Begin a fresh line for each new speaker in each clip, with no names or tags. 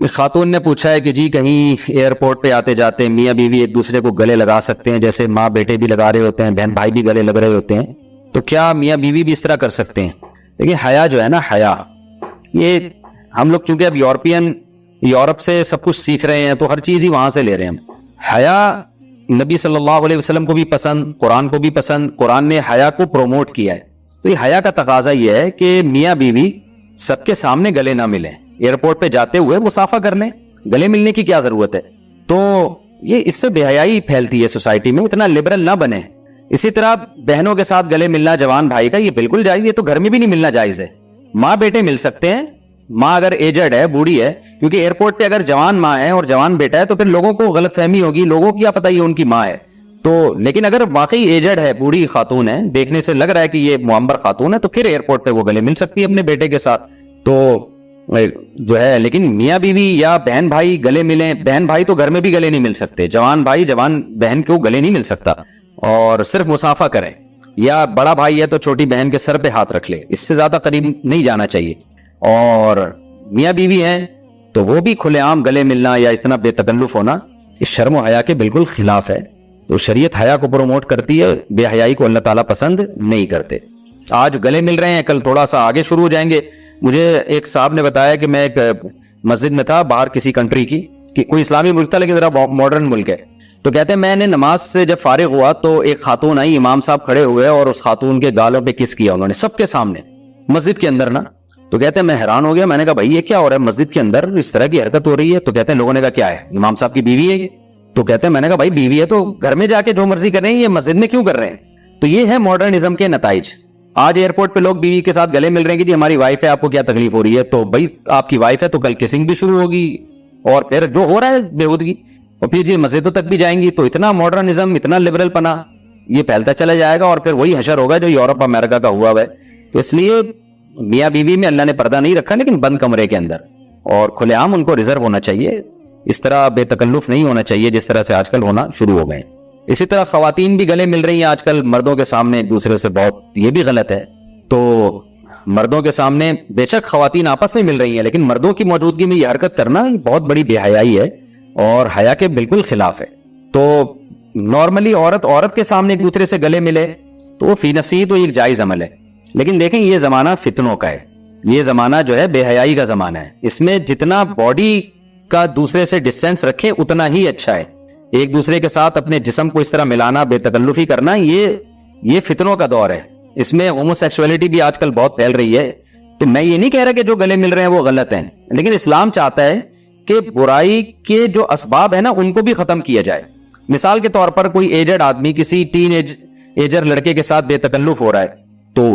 خاتون نے پوچھا ہے کہ جی کہیں ایئرپورٹ پہ آتے جاتے میاں بیوی ایک دوسرے کو گلے لگا سکتے ہیں، جیسے ماں بیٹے بھی لگا رہے ہوتے ہیں، بہن بھائی بھی گلے لگ رہے ہوتے ہیں، تو کیا میاں بیوی بھی اس طرح کر سکتے ہیں؟ دیکھیں حیا جو ہے نا، حیا یہ ہم لوگ چونکہ اب یورپ سے سب کچھ سیکھ رہے ہیں تو ہر چیز ہی وہاں سے لے رہے ہیں ہم۔ حیا نبی صلی اللہ علیہ وسلم کو بھی پسند، قرآن کو بھی پسند، قرآن نے حیا کو پروموٹ کیا ہے۔ تو یہ حیا کا تقاضا یہ ہے کہ میاں بیوی سب کے سامنے گلے نہ ملیں، ایئرپورٹ پہ جاتے ہوئے مصافحہ کر لیں، گلے ملنے کی کیا ضرورت ہے؟ تو یہ اس سے بے حیائی پھیلتی ہے سوسائٹی میں، اتنا لبرل نہ بنے۔ اسی طرح بہنوں کے ساتھ گلے ملنا جوان بھائی کا یہ بالکل جائز، یہ تو گھر میں بھی نہیں ملنا جائز ہے۔ ماں بیٹے مل سکتے ہیں، ماں اگر ایجڈ ہے، بوڑھی ہے، کیونکہ ایئرپورٹ پہ اگر جوان ماں ہے اور جوان بیٹا ہے تو پھر لوگوں کو غلط فہمی ہوگی، لوگوں کو کیا پتہ یہ ان کی ماں ہے۔ تو لیکن اگر واقعی ایجڈ ہے، بوڑھی خاتون ہے، دیکھنے سے لگ رہا ہے کہ یہ معمر خاتون ہے، تو پھر ایئرپورٹ پہ وہ گلے مل سکتی ہے اپنے بیٹے کے ساتھ تو جو ہے۔ لیکن میاں بیوی یا بہن بھائی گلے ملیں، بہن بھائی تو گھر میں بھی گلے نہیں مل سکتے، جوان بھائی جوان بہن کو گلے نہیں مل سکتا، اور صرف مصافحہ کریں، یا بڑا بھائی ہے تو چھوٹی بہن کے سر پہ ہاتھ رکھ لے، اس سے زیادہ قریب نہیں جانا چاہیے۔ اور میاں بیوی ہیں تو وہ بھی کھلے عام گلے ملنا یا اتنا بے تکلف ہونا اس شرم و حیا کے بالکل خلاف ہے۔ تو شریعت حیا کو پروموٹ کرتی ہے، بے حیائی کو اللہ تعالیٰ پسند نہیں کرتے۔ آج گلے مل رہے ہیں، کل تھوڑا سا آگے شروع ہو جائیں گے۔ مجھے ایک صاحب نے بتایا کہ میں ایک مسجد میں تھا باہر کسی کنٹری کی، کہ کوئی اسلامی ملک تھا لیکن ذرا ماڈرن ملک ہے، تو کہتے ہیں میں نے نماز سے جب فارغ ہوا تو ایک خاتون آئی، امام صاحب کھڑے ہوئے اور اس خاتون کے گالوں پہ کس کیا انہوں نے سب کے سامنے، مسجد کے اندر نا۔ تو کہتے ہیں میں حیران ہو گیا، میں نے کہا بھائی یہ کیا ہو رہا ہے مسجد کے اندر، اس طرح کی حرکت ہو رہی ہے؟ تو کہتے ہیں لوگوں نے کہا کیا ہے، امام صاحب کی بیوی ہے یہ؟ تو کہتے ہیں میں نے کہا بھائی بیوی ہے تو گھر میں جا کے جو مرضی کر رہے ہیں، یہ مسجد میں کیوں کر رہے ہیں؟ تو یہ ہے ماڈرنزم کے نتائج۔ آج ایئرپورٹ پہ لوگ بیوی کے ساتھ گلے مل رہے ہیں کہ جی ہماری وائف ہے، آپ کو کیا تکلیف ہو رہی ہے؟ تو بھائی آپ کی وائف ہے تو کل کسنگ بھی شروع ہوگی، اور پھر جو ہو رہا ہے بےہودگی، اور پھر جی مسجدوں تک بھی جائیں گی، تو اتنا ماڈرنزم، اتنا لبرل پنا یہ پھیلتا چلا جائے گا، اور پھر وہی حشر ہوگا جو یورپ امریکہ کا ہوا ہے۔ تو اس لیے میاں بیوی میں اللہ نے پردہ نہیں رکھا، لیکن بند کمرے کے اندر، اور کھلے عام ان کو ریزرو ہونا چاہیے، اس طرح بے تکلف نہیں ہونا چاہیے جس طرح سے آج کل ہونا شروع ہو گئے۔ اسی طرح خواتین بھی گلے مل رہی ہیں آج کل مردوں کے سامنے ایک دوسرے سے، بہت یہ بھی غلط ہے۔ تو مردوں کے سامنے بے شک خواتین آپس میں مل رہی ہیں، لیکن مردوں کی موجودگی میں یہ حرکت کرنا بہت بڑی بے حیائی ہے اور حیا کے بالکل خلاف ہے۔ تو نارملی عورت کے سامنے ایک دوسرے سے گلے ملے تو وہ فی نفسی تو ایک جائز عمل ہے، لیکن دیکھیں یہ زمانہ فتنوں کا ہے، یہ زمانہ جو ہے بے حیائی کا زمانہ ہے، اس میں جتنا باڈی کا دوسرے سے ڈسٹینس رکھے اتنا ہی اچھا ہے۔ ایک دوسرے کے ساتھ اپنے جسم کو اس طرح ملانا، بے تکلفی کرنا، یہ فتنوں کا دور ہے، اس میں ہومو سیکسولیٹی بھی آج کل بہت پھیل رہی ہے۔ تو میں یہ نہیں کہہ رہا کہ جو گلے مل رہے ہیں وہ غلط ہیں، لیکن اسلام چاہتا ہے کہ برائی کے جو اسباب ہیں نا ان کو بھی ختم کیا جائے۔ مثال کے طور پر کوئی ایجڈ آدمی کسی ٹین ایجر لڑکے کے ساتھ بے تکلف ہو رہا ہے تو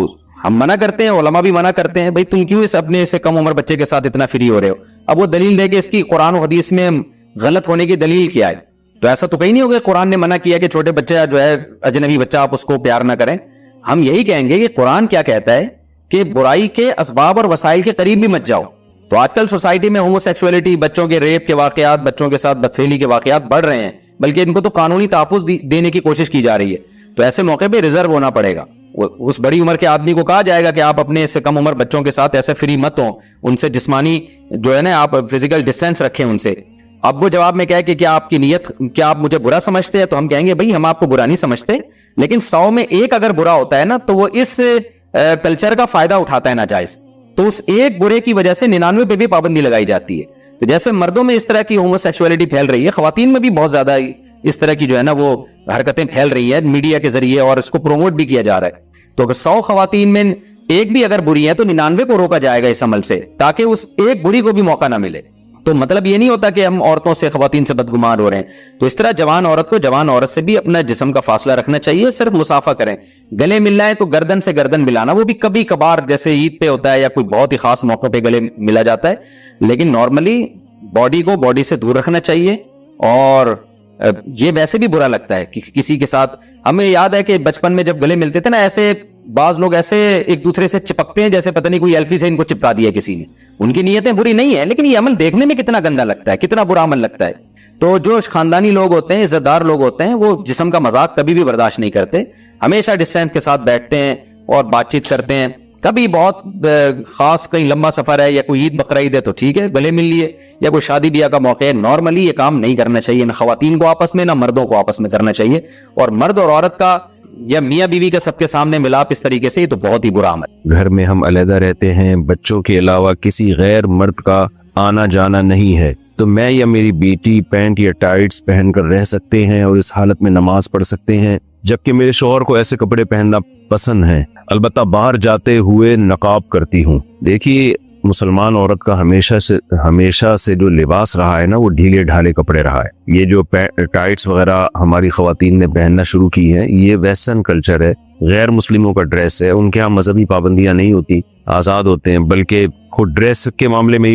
ہم منع کرتے ہیں، علماء بھی منع کرتے ہیں، بھائی تم کیوں اس اپنے سے کم عمر بچے کے ساتھ اتنا فری ہو رہے ہو؟ اب وہ دلیل دے کہ اس کی قرآن و حدیث میں غلط ہونے کی دلیل کیا ہے؟ تو ایسا تو کہیں نہیں ہوگا قرآن نے منع کیا کہ چھوٹے بچے جو ہے اجنبی بچہ آپ اس کو پیار نہ کریں۔ ہم یہی کہیں گے کہ قرآن کیا کہتا ہے کہ برائی کے اسباب اور وسائل کے قریب بھی مت جاؤ۔ تو آج کل سوسائٹی میں ہومو سیکسولیٹی، بچوں کے ریپ کے واقعات، بچوں کے ساتھ بدفعلی کے واقعات بڑھ رہے ہیں، بلکہ ان کو تو قانونی تحفظ دینے کی کوشش کی جا رہی ہے۔ تو ایسے موقع پہ ریزرو ہونا پڑے گا، اس بڑی عمر کے آدمی کو کہا جائے گا کہ آپ اپنے اس سے کم عمر بچوں کے ساتھ ایسے فری مت ہوں، ان سے جسمانی جو ہے نا آپ فزیکل ڈسٹینس رکھیں ان سے۔ اب وہ جواب میں کہے کہ کیا آپ کی نیت، کیا آپ مجھے برا سمجھتے ہیں؟ تو ہم کہیں گے بھائی ہم آپ کو برا نہیں سمجھتے، لیکن 100 میں ایک اگر برا ہوتا ہے نا تو وہ اس کلچر کا فائدہ اٹھاتا ہے ناجائز، تو اس ایک برے کی وجہ سے 99 پہ بھی پابندی لگائی جاتی ہے۔ تو جیسے مردوں میں اس طرح کی ہومو سیکسولیٹی پھیل رہی ہے، خواتین میں بھی بہت زیادہ اس طرح کی جو ہے نا وہ حرکتیں پھیل رہی ہے میڈیا کے ذریعے، اور اس کو پروموٹ بھی کیا جا رہا ہے۔ تو اگر 100 خواتین میں ایک بھی اگر بری ہے تو 99 کو روکا جائے گا اس عمل سے، تاکہ اس ایک بری کو بھی موقع نہ ملے۔ تو مطلب یہ نہیں ہوتا کہ ہم عورتوں سے، خواتین سے بدگمان ہو رہے ہیں۔ تو اس طرح جوان عورت کو جوان عورت سے بھی اپنا جسم کا فاصلہ رکھنا چاہیے، صرف مصافحہ کریں۔ گلے ملنا ہے تو گردن سے گردن ملانا، وہ بھی کبھی کبھار جیسے عید پہ ہوتا ہے یا کوئی بہت ہی خاص موقع پہ گلے ملا جاتا ہے، لیکن نارملی باڈی کو باڈی سے دور رکھنا چاہیے۔ اور یہ ویسے بھی برا لگتا ہے کہ کسی کے ساتھ، ہمیں یاد ہے کہ بچپن میں جب گلے ملتے تھے نا، ایسے بعض لوگ ایسے ایک دوسرے سے چپکتے ہیں جیسے پتہ نہیں کوئی ایلفی سے ان کو چپکا دیا کسی نے۔ ان کی نیتیں بری نہیں ہیں، لیکن یہ عمل دیکھنے میں کتنا گندا لگتا ہے، کتنا برا عمل لگتا ہے۔ تو جو خاندانی لوگ ہوتے ہیں، عزت دار لوگ ہوتے ہیں، وہ جسم کا مذاق کبھی بھی برداشت نہیں کرتے، ہمیشہ ڈسٹینس کے ساتھ بیٹھتے ہیں اور بات چیت کرتے ہیں۔ کبھی بہت خاص کہیں لمبا سفر ہے یا کوئی عید بقرعید ہے تو ٹھیک ہے گلے مل لیے, یا کوئی شادی بیاہ کا موقع ہے. نارملی یہ کام نہیں کرنا چاہیے, نہ خواتین کو آپس میں نہ مردوں کو آپس میں کرنا چاہیے. اور مرد اور عورت کا یا میاں بیوی کا سب کے سامنے ملاپ اس طریقے سے, یہ تو بہت ہی برا عمل.
گھر میں ہم علیحدہ رہتے ہیں, بچوں کے علاوہ کسی غیر مرد کا آنا جانا نہیں ہے, تو میں یا میری بیٹی پینٹ یا ٹائٹس پہن کر رہ سکتے ہیں اور اس حالت میں نماز پڑھ سکتے ہیں, جبکہ میرے شوہر کو ایسے کپڑے پہننا پسند ہے. البتہ باہر جاتے ہوئے نقاب کرتی ہوں. دیکھیے مسلمان عورت کا ہمیشہ سے جو لباس رہا ہے نا, وہ ڈھیلے ڈھالے کپڑے رہا ہے. یہ جو ٹائٹس وغیرہ ہماری خواتین نے پہننا شروع کی ہیں, یہ ویسٹرن کلچر ہے, غیر مسلموں کا ڈریس ہے. ان کے ہاں مذہبی پابندیاں نہیں ہوتی, آزاد ہوتے ہیں, بلکہ خود ڈریس کے معاملے میں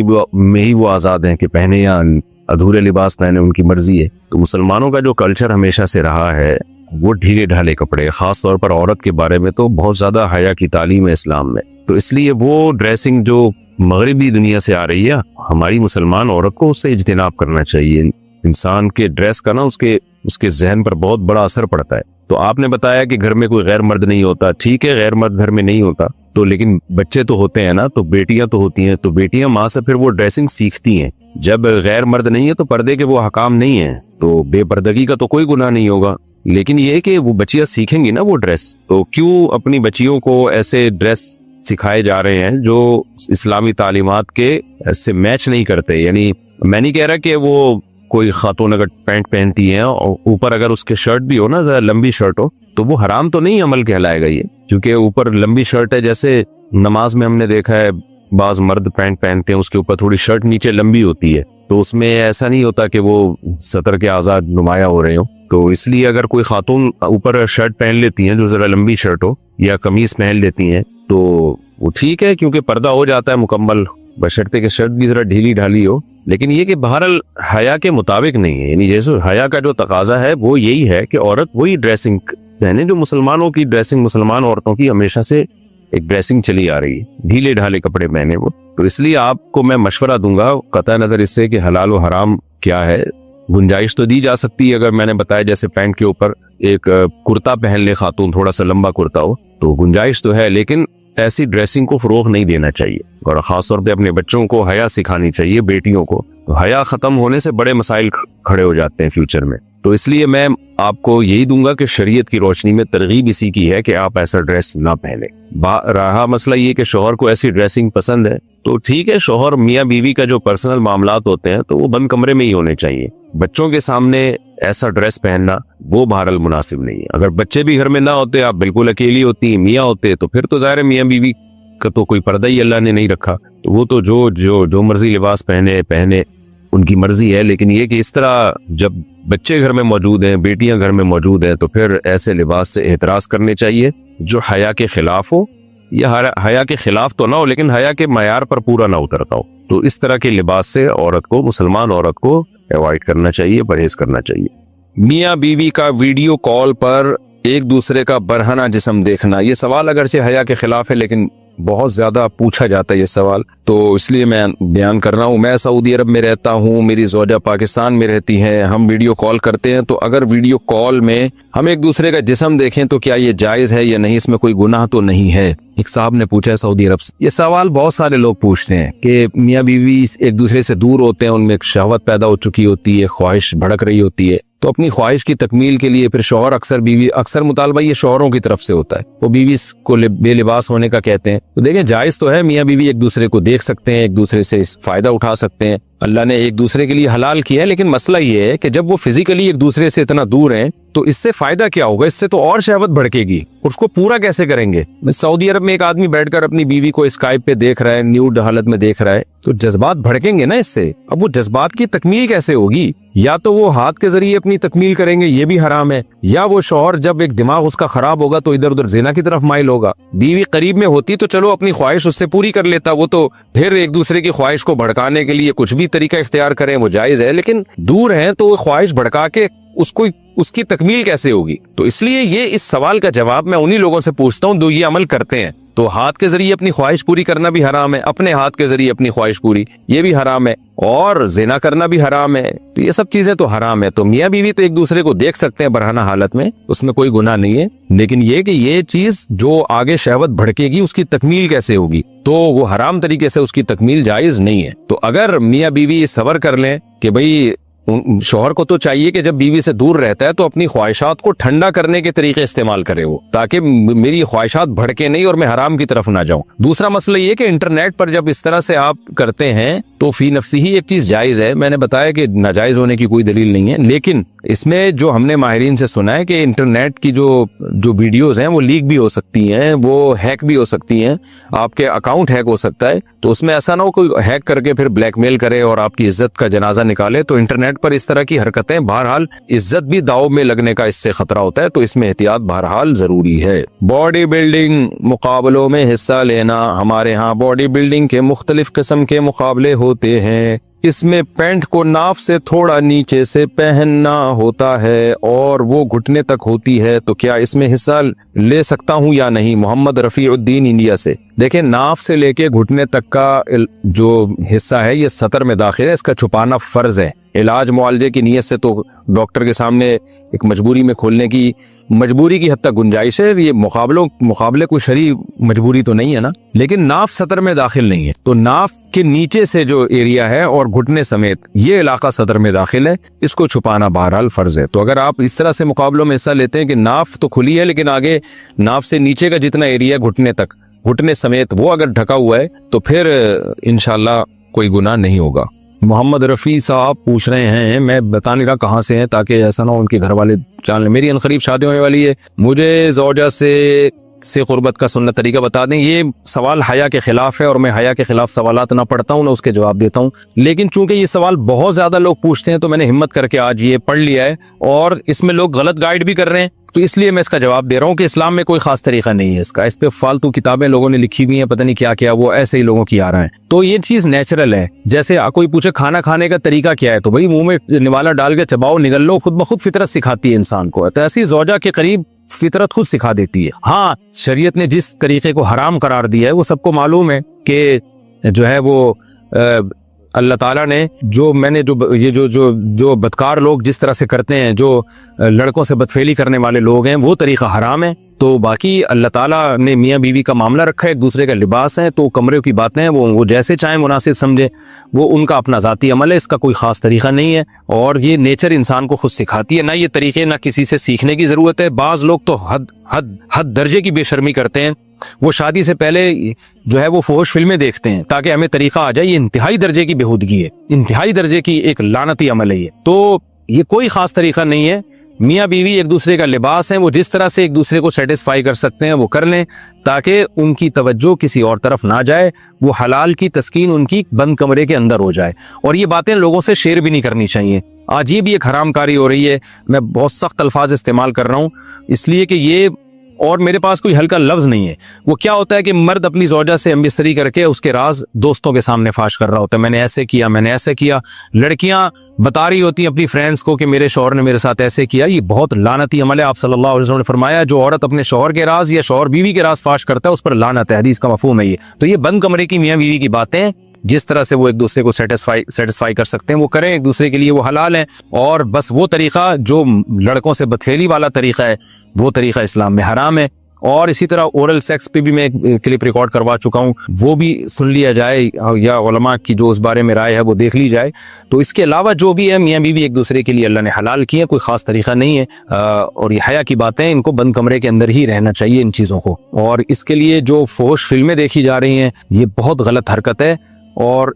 ہی وہ آزاد ہیں کہ پہنے یا ادھورے لباس پہنے, ان کی مرضی ہے. تو مسلمانوں کا جو کلچر ہمیشہ سے رہا ہے وہ ڈھیلے ڈھالے کپڑے, خاص طور پر عورت کے بارے میں تو بہت زیادہ حیا کی تعلیم ہے اسلام میں. تو اس لیے وہ ڈریسنگ جو مغربی دنیا سے آ رہی ہے, ہماری مسلمان عورت کو اس سے اجتناب کرنا چاہیے. انسان کے ڈریس کا نا اس کے ذہن پر بہت بڑا اثر پڑتا ہے. تو آپ نے بتایا کہ گھر میں کوئی غیر مرد نہیں ہوتا, ٹھیک ہے غیر مرد گھر میں نہیں ہوتا, تو لیکن بچے تو ہوتے ہیں نا, تو بیٹیاں تو ہوتی ہیں, تو بیٹیاں ماں سے پھر وہ ڈریسنگ سیکھتی ہیں. جب غیر مرد نہیں ہے تو پردے کے وہ حکام نہیں ہیں, تو بے پردگی کا تو کوئی گناہ نہیں ہوگا. لیکن یہ کہ وہ بچیاں سیکھیں گی نا وہ ڈریس, تو کیوں اپنی بچیوں کو ایسے ڈریس سکھائے جا رہے ہیں جو اسلامی تعلیمات کے سے میچ نہیں کرتے. یعنی میں نہیں کہہ رہا کہ وہ کوئی خاتون اگر پینٹ پہنتی ہیں اور اوپر اگر اس کے شرٹ بھی ہو نا, لمبی شرٹ ہو, تو وہ حرام تو نہیں عمل کہلائے گا یہ, کیونکہ اوپر لمبی شرٹ ہے. جیسے نماز میں ہم نے دیکھا ہے بعض مرد پینٹ پہنتے ہیں, اس کے اوپر تھوڑی شرٹ نیچے لمبی ہوتی ہے, تو اس میں ایسا نہیں ہوتا کہ وہ سطر کے آزاد نمایاں ہو رہے ہوں. تو اس لیے اگر کوئی خاتون اوپر شرٹ پہن لیتی ہیں جو ذرا لمبی شرٹ ہو, یا قمیص پہن لیتی ہیں, تو وہ ٹھیک ہے, کیونکہ پردہ ہو جاتا ہے مکمل, بشرطے کہ شرٹ بھی ذرا ڈھیلی ڈھالی ہو. لیکن یہ کہ بہرحال حیا کے مطابق نہیں ہے. یعنی جیسے حیا کا جو تقاضا ہے وہ یہی ہے کہ عورت وہی ڈریسنگ پہنے جو مسلمانوں کی ڈریسنگ, مسلمان عورتوں کی ہمیشہ سے ایک ڈریسنگ چلی آ رہی ہے, ڈھیلے ڈھالے کپڑے پہنے وہ. تو اس لیے آپ کو میں مشورہ دوں گا, قطع نظر اس سے کہ حلال و حرام کیا ہے, گنجائش تو دی جا سکتی ہے. اگر میں نے بتایا جیسے پینٹ کے اوپر ایک کرتا پہن لے خاتون, تھوڑا سا لمبا کرتا ہو, تو گنجائش تو ہے, لیکن ایسی ڈریسنگ کو فروغ نہیں دینا چاہیے. اور خاص طور پہ اپنے بچوں کو حیا سکھانی چاہیے, بیٹیوں کو. تو حیا ختم ہونے سے بڑے مسائل کھڑے ہو جاتے ہیں فیوچر میں. تو اس لیے میں آپ کو یہی دوں گا کہ شریعت کی روشنی میں ترغیب اسی کی ہے کہ آپ ایسا ڈریس نہ پہنیں. رہا مسئلہ یہ کہ شوہر کو ایسی ڈریسنگ پسند ہے, تو ٹھیک ہے, شوہر میاں بیوی کا جو پرسنل معاملات ہوتے ہیں تو وہ بند کمرے میں ہی ہونے چاہیے. بچوں کے سامنے ایسا ڈریس پہننا وہ بہرحال مناسب نہیں ہے. اگر بچے بھی گھر میں نہ ہوتے, آپ بالکل اکیلی ہوتی, میاں ہوتے, تو پھر تو ظاہر ہے میاں بیوی کا تو کوئی پردہ ہی اللہ نے نہیں رکھا, تو وہ تو جو مرضی لباس پہنے ان کی مرضی ہے. لیکن یہ کہ اس طرح جب بچے گھر میں موجود ہیں, بیٹیاں گھر میں موجود ہیں, تو پھر ایسے لباس سے احتراز کرنے چاہیے جو حیا کے خلاف ہو, یا حیا کے خلاف تو نہ ہو لیکن حیا کے معیار پر پورا نہ اترتا ہو. تو اس طرح کے لباس سے عورت کو, مسلمان عورت کو اوائڈ کرنا چاہیے, پرہیز کرنا چاہیے.
میاں بیوی کا ویڈیو کال پر ایک دوسرے کا برہنہ جسم دیکھنا, یہ سوال اگرچہ حیا کے خلاف ہے لیکن بہت زیادہ پوچھا جاتا ہے یہ سوال, تو اس لیے میں بیان کر رہا ہوں. میں سعودی عرب میں رہتا ہوں, میری زوجہ پاکستان میں رہتی ہیں, ہم ویڈیو کال کرتے ہیں, تو اگر ویڈیو کال میں ہم ایک دوسرے کا جسم دیکھیں تو کیا یہ جائز ہے یا نہیں, اس میں کوئی گناہ تو نہیں ہے؟ ایک صاحب نے پوچھا ہے سعودی عرب سے. یہ سوال بہت سارے لوگ پوچھتے ہیں کہ میاں بیوی ایک دوسرے سے دور ہوتے ہیں, ان میں ایک شہوت پیدا ہو چکی ہوتی ہے, خواہش بھڑک رہی ہوتی ہے, تو اپنی خواہش کی تکمیل کے لیے پھر شوہر اکثر مطالبہ یہ شوہروں کی طرف سے ہوتا ہے, وہ بیوی کو بے لباس ہونے کا کہتے ہیں. تو دیکھیں جائز تو ہے, میاں بیوی ایک دوسرے کو دیکھ سکتے ہیں, ایک دوسرے سے فائدہ اٹھا سکتے ہیں, اللہ نے ایک دوسرے کے لیے حلال کیا ہے. لیکن مسئلہ یہ ہے کہ جب وہ فزیکلی ایک دوسرے سے اتنا دور ہیں تو اس سے فائدہ کیا ہوگا, اس سے تو اور شہوت بھڑکے گی, اس کو پورا کیسے کریں گے؟ سعودی عرب میں ایک آدمی بیٹھ کر اپنی بیوی کو اسکائپ پہ دیکھ رہا ہے, نیوڈ حالت میں دیکھ رہا ہے, تو جذبات بھڑکیں گے نا اس سے. اب وہ جذبات کی تکمیل کیسے ہوگی؟ یا تو وہ ہاتھ کے ذریعے اپنی تکمیل کریں گے, یہ بھی حرام ہے, یا وہ شوہر جب ایک دماغ اس کا خراب ہوگا تو ادھر ادھر زنا کی طرف مائل ہوگا. بیوی قریب میں ہوتی تو چلو اپنی خواہش اس سے پوری کر لیتا, وہ تو پھر ایک دوسرے کی خواہش کو بھڑکانے کے لیے کچھ بھی طریقہ اختیار کریں وہ جائز ہے, لیکن دور ہیں تو وہ خواہش بھڑکا کے اس کو اس کی تکمیل کیسے ہوگی؟ تو اس لیے یہ اس سوال کا جواب میں انہی لوگوں سے پوچھتا ہوں جو یہ عمل کرتے ہیں. تو ہاتھ کے ذریعے اپنی خواہش پوری کرنا بھی حرام ہے, اپنے ہاتھ کے ذریعے اپنی خواہش پوری یہ بھی حرام ہے, اور زنا کرنا بھی حرام ہے. تو یہ سب چیزیں تو حرام ہے. تو میاں بیوی تو ایک دوسرے کو دیکھ سکتے ہیں برہنہ حالت میں, اس میں کوئی گناہ نہیں ہے, لیکن یہ کہ یہ چیز جو آگے شہوت بھڑکے گی اس کی تکمیل کیسے ہوگی, تو وہ حرام طریقے سے اس کی تکمیل جائز نہیں ہے. تو اگر میاں بیوی صبر کر لیں کہ بھئی شوہر کو تو چاہیے کہ جب بیوی سے دور رہتا ہے تو اپنی خواہشات کو ٹھنڈا کرنے کے طریقے استعمال کرے وہ, تاکہ میری خواہشات بھڑکے نہیں اور میں حرام کی طرف نہ جاؤں. دوسرا مسئلہ یہ کہ انٹرنیٹ پر جب اس طرح سے آپ کرتے ہیں تو فی نفسی ہی ایک چیز جائز ہے. میں نے بتایا کہ ناجائز ہونے کی کوئی دلیل نہیں ہے, لیکن اس میں جو ہم نے ماہرین سے سنا ہے کہ انٹرنیٹ کی جو ویڈیوز ہیں وہ لیک بھی ہو سکتی ہیں, وہ ہیک بھی ہو سکتی ہیں, آپ کے اکاؤنٹ ہیک ہو سکتا ہے. تو اس میں ایسا نہ ہو کوئی ہیک کر کے پھر بلیک میل کرے اور آپ کی عزت کا جنازہ نکالے. تو انٹرنیٹ پر اس طرح کی حرکتیں بہرحال عزت بھی داؤ میں لگنے کا اس سے خطرہ ہوتا ہے, تو اس میں احتیاط بہرحال ضروری ہے. باڈی بلڈنگ مقابلوں میں حصہ لینا. ہمارے ہاں باڈی بلڈنگ کے مختلف قسم کے مقابلے ہوتے ہیں. اس میں پینٹ کو ناف سے تھوڑا نیچے سے پہننا ہوتا ہے اور وہ گھٹنے تک ہوتی ہے. تو کیا اس میں حصہ لے سکتا ہوں یا نہیں؟ محمد رفیع الدین انڈیا سے. دیکھیں, ناف سے لے کے گھٹنے تک کا جو حصہ ہے یہ سطر میں داخل ہے, اس کا چھپانا فرض ہے. علاج معالجے کی نیت سے تو ڈاکٹر کے سامنے ایک مجبوری میں کھولنے کی مجبوری کی حد تک گنجائش ہے. یہ مقابلے کوئی شرعی مجبوری تو نہیں ہے نا, لیکن ناف سطر میں داخل نہیں ہے. تو ناف کے نیچے سے جو ایریا ہے اور گھٹنے سمیت یہ علاقہ سطر میں داخل ہے, اس کو چھپانا بہرحال فرض ہے. تو اگر آپ اس طرح سے مقابلوں میں حصہ لیتے ہیں کہ ناف تو کھلی ہے لیکن آگے ناف سے نیچے کا جتنا ایریا گھٹنے تک, گھٹنے سمیت وہ اگر ڈھکا ہوا ہے تو پھر انشاءاللہ کوئی گناہ نہیں ہوگا. محمد رفیع صاحب پوچھ رہے ہیں, میں بتا نہیں رہا کہاں سے ہیں تاکہ ایسا نہ ہو ان کے گھر والے جان لیں. میری عنقریب شادی ہونے والی ہے, مجھے زوجہ سے قربت کا سنت طریقہ بتا دیں. یہ سوال حیا کے خلاف ہے اور میں حیا کے خلاف سوالات نہ پڑھتا ہوں نہ اس کے جواب دیتا ہوں, لیکن چونکہ یہ سوال بہت زیادہ لوگ پوچھتے ہیں تو میں نے ہمت کر کے آج یہ پڑھ لیا ہے, اور اس میں لوگ غلط گائیڈ بھی کر رہے ہیں, تو اس لیے میں اس کا جواب دے رہا ہوں کہ اسلام میں کوئی خاص طریقہ نہیں ہے اس کا. اس پہ فالتو کتابیں لوگوں نے لکھی ہوئی ہیں, پتہ نہیں کیا کیا, وہ ایسے ہی لوگوں کی آ رہا ہے. تو یہ چیز نیچرل ہے. جیسے کوئی پوچھے کھانا کھانے کا طریقہ کیا ہے, تو بھائی منہ میں نوالا ڈال کے چباؤ, نگل لو, خود بخود فطرت سکھاتی ہے انسان کو. تو ایسی زوجہ کے قریب فطرت خود سکھا دیتی ہے. ہاں, شریعت نے جس طریقے کو حرام قرار دیا ہے وہ سب کو معلوم ہے کہ جو ہے وہ اللہ تعالیٰ نے جو بدکار لوگ جس طرح سے کرتے ہیں, جو لڑکوں سے بدفعلی کرنے والے لوگ ہیں, وہ طریقہ حرام ہے. تو باقی اللہ تعالیٰ نے میاں بیوی کا معاملہ رکھا ہے, ایک دوسرے کا لباس ہے, تو کمرے کی باتیں ہیں وہ جیسے چاہیں مناسب سمجھے, وہ ان کا اپنا ذاتی عمل ہے, اس کا کوئی خاص طریقہ نہیں ہے, اور یہ نیچر انسان کو خود سکھاتی ہے. نہ یہ طریقے نہ کسی سے سیکھنے کی ضرورت ہے. بعض لوگ تو حد درجے کی بے شرمی کرتے ہیں, وہ شادی سے پہلے جو ہے وہ فحش فلمیں دیکھتے ہیں تاکہ ہمیں طریقہ آ جائے. یہ انتہائی درجے کی بےہودگی ہے, انتہائی درجے کی ایک لعنتی عمل ہے یہ. تو یہ کوئی خاص طریقہ نہیں ہے. میاں بیوی ایک دوسرے کا لباس ہیں, وہ جس طرح سے ایک دوسرے کو سیٹسفائی کر سکتے ہیں وہ کر لیں, تاکہ ان کی توجہ کسی اور طرف نہ جائے, وہ حلال کی تسکین ان کی بند کمرے کے اندر ہو جائے. اور یہ باتیں لوگوں سے شیئر بھی نہیں کرنی چاہیے. آج یہ بھی ایک حرام کاری ہو رہی ہے. میں بہت سخت الفاظ استعمال کر رہا ہوں اس لیے کہ یہ, اور میرے پاس کوئی ہلکا لفظ نہیں ہے. وہ کیا ہوتا ہے کہ مرد اپنی زوجہ سے ہم بستری کر کے اس کے راز دوستوں کے سامنے فاش کر رہا ہوتا ہے, میں نے ایسے کیا, میں نے ایسے کیا. لڑکیاں بتا رہی ہوتی ہیں اپنی فرینڈز کو کہ میرے شوہر نے میرے ساتھ ایسے کیا. یہ بہت لعنتی عمل ہے. آپ صلی اللہ علیہ وسلم نے فرمایا جو عورت اپنے شوہر کے راز یا شوہر بیوی کے راز فاش کرتا ہے اس پر لعنت ہے. حدیث کا مفہوم ہے یہ. تو یہ بند کمرے کی میاں بیوی کی باتیں, جس طرح سے وہ ایک دوسرے کو سیٹسفائی کر سکتے ہیں وہ کریں, ایک دوسرے کے لیے وہ حلال ہیں. اور بس وہ طریقہ جو لڑکوں سے بدفعلی والا طریقہ ہے وہ طریقہ اسلام میں حرام ہے. اور اسی طرح اورل سیکس پہ بھی میں ایک کلپ ریکارڈ کروا چکا ہوں, وہ بھی سن لیا جائے, یا علماء کی جو اس بارے میں رائے ہے وہ دیکھ لی جائے. تو اس کے علاوہ جو بھی ہے میاں بیوی ایک دوسرے کے لیے اللہ نے حلال کیے, کوئی خاص طریقہ نہیں ہے. اور یہ حیا کی باتیں, ان کو بند کمرے کے اندر ہی رہنا چاہیے ان چیزوں کو. اور اس کے لیے جو فحش فلمیں دیکھی جا رہی ہیں یہ بہت غلط حرکت ہے, اور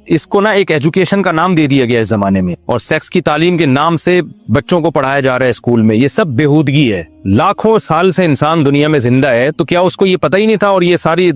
اس کو نا ایک ایجوکیشن کا نام دے دیا گیا اس زمانے میں, اور سیکس کی تعلیم کے نام سے بچوں کو پڑھایا جا رہا ہے اسکول میں. یہ سب بےہودگی ہے. لاکھوں سال سے انسان دنیا میں زندہ ہے, تو کیا اس کو یہ پتہ ہی نہیں تھا؟ اور یہ ساری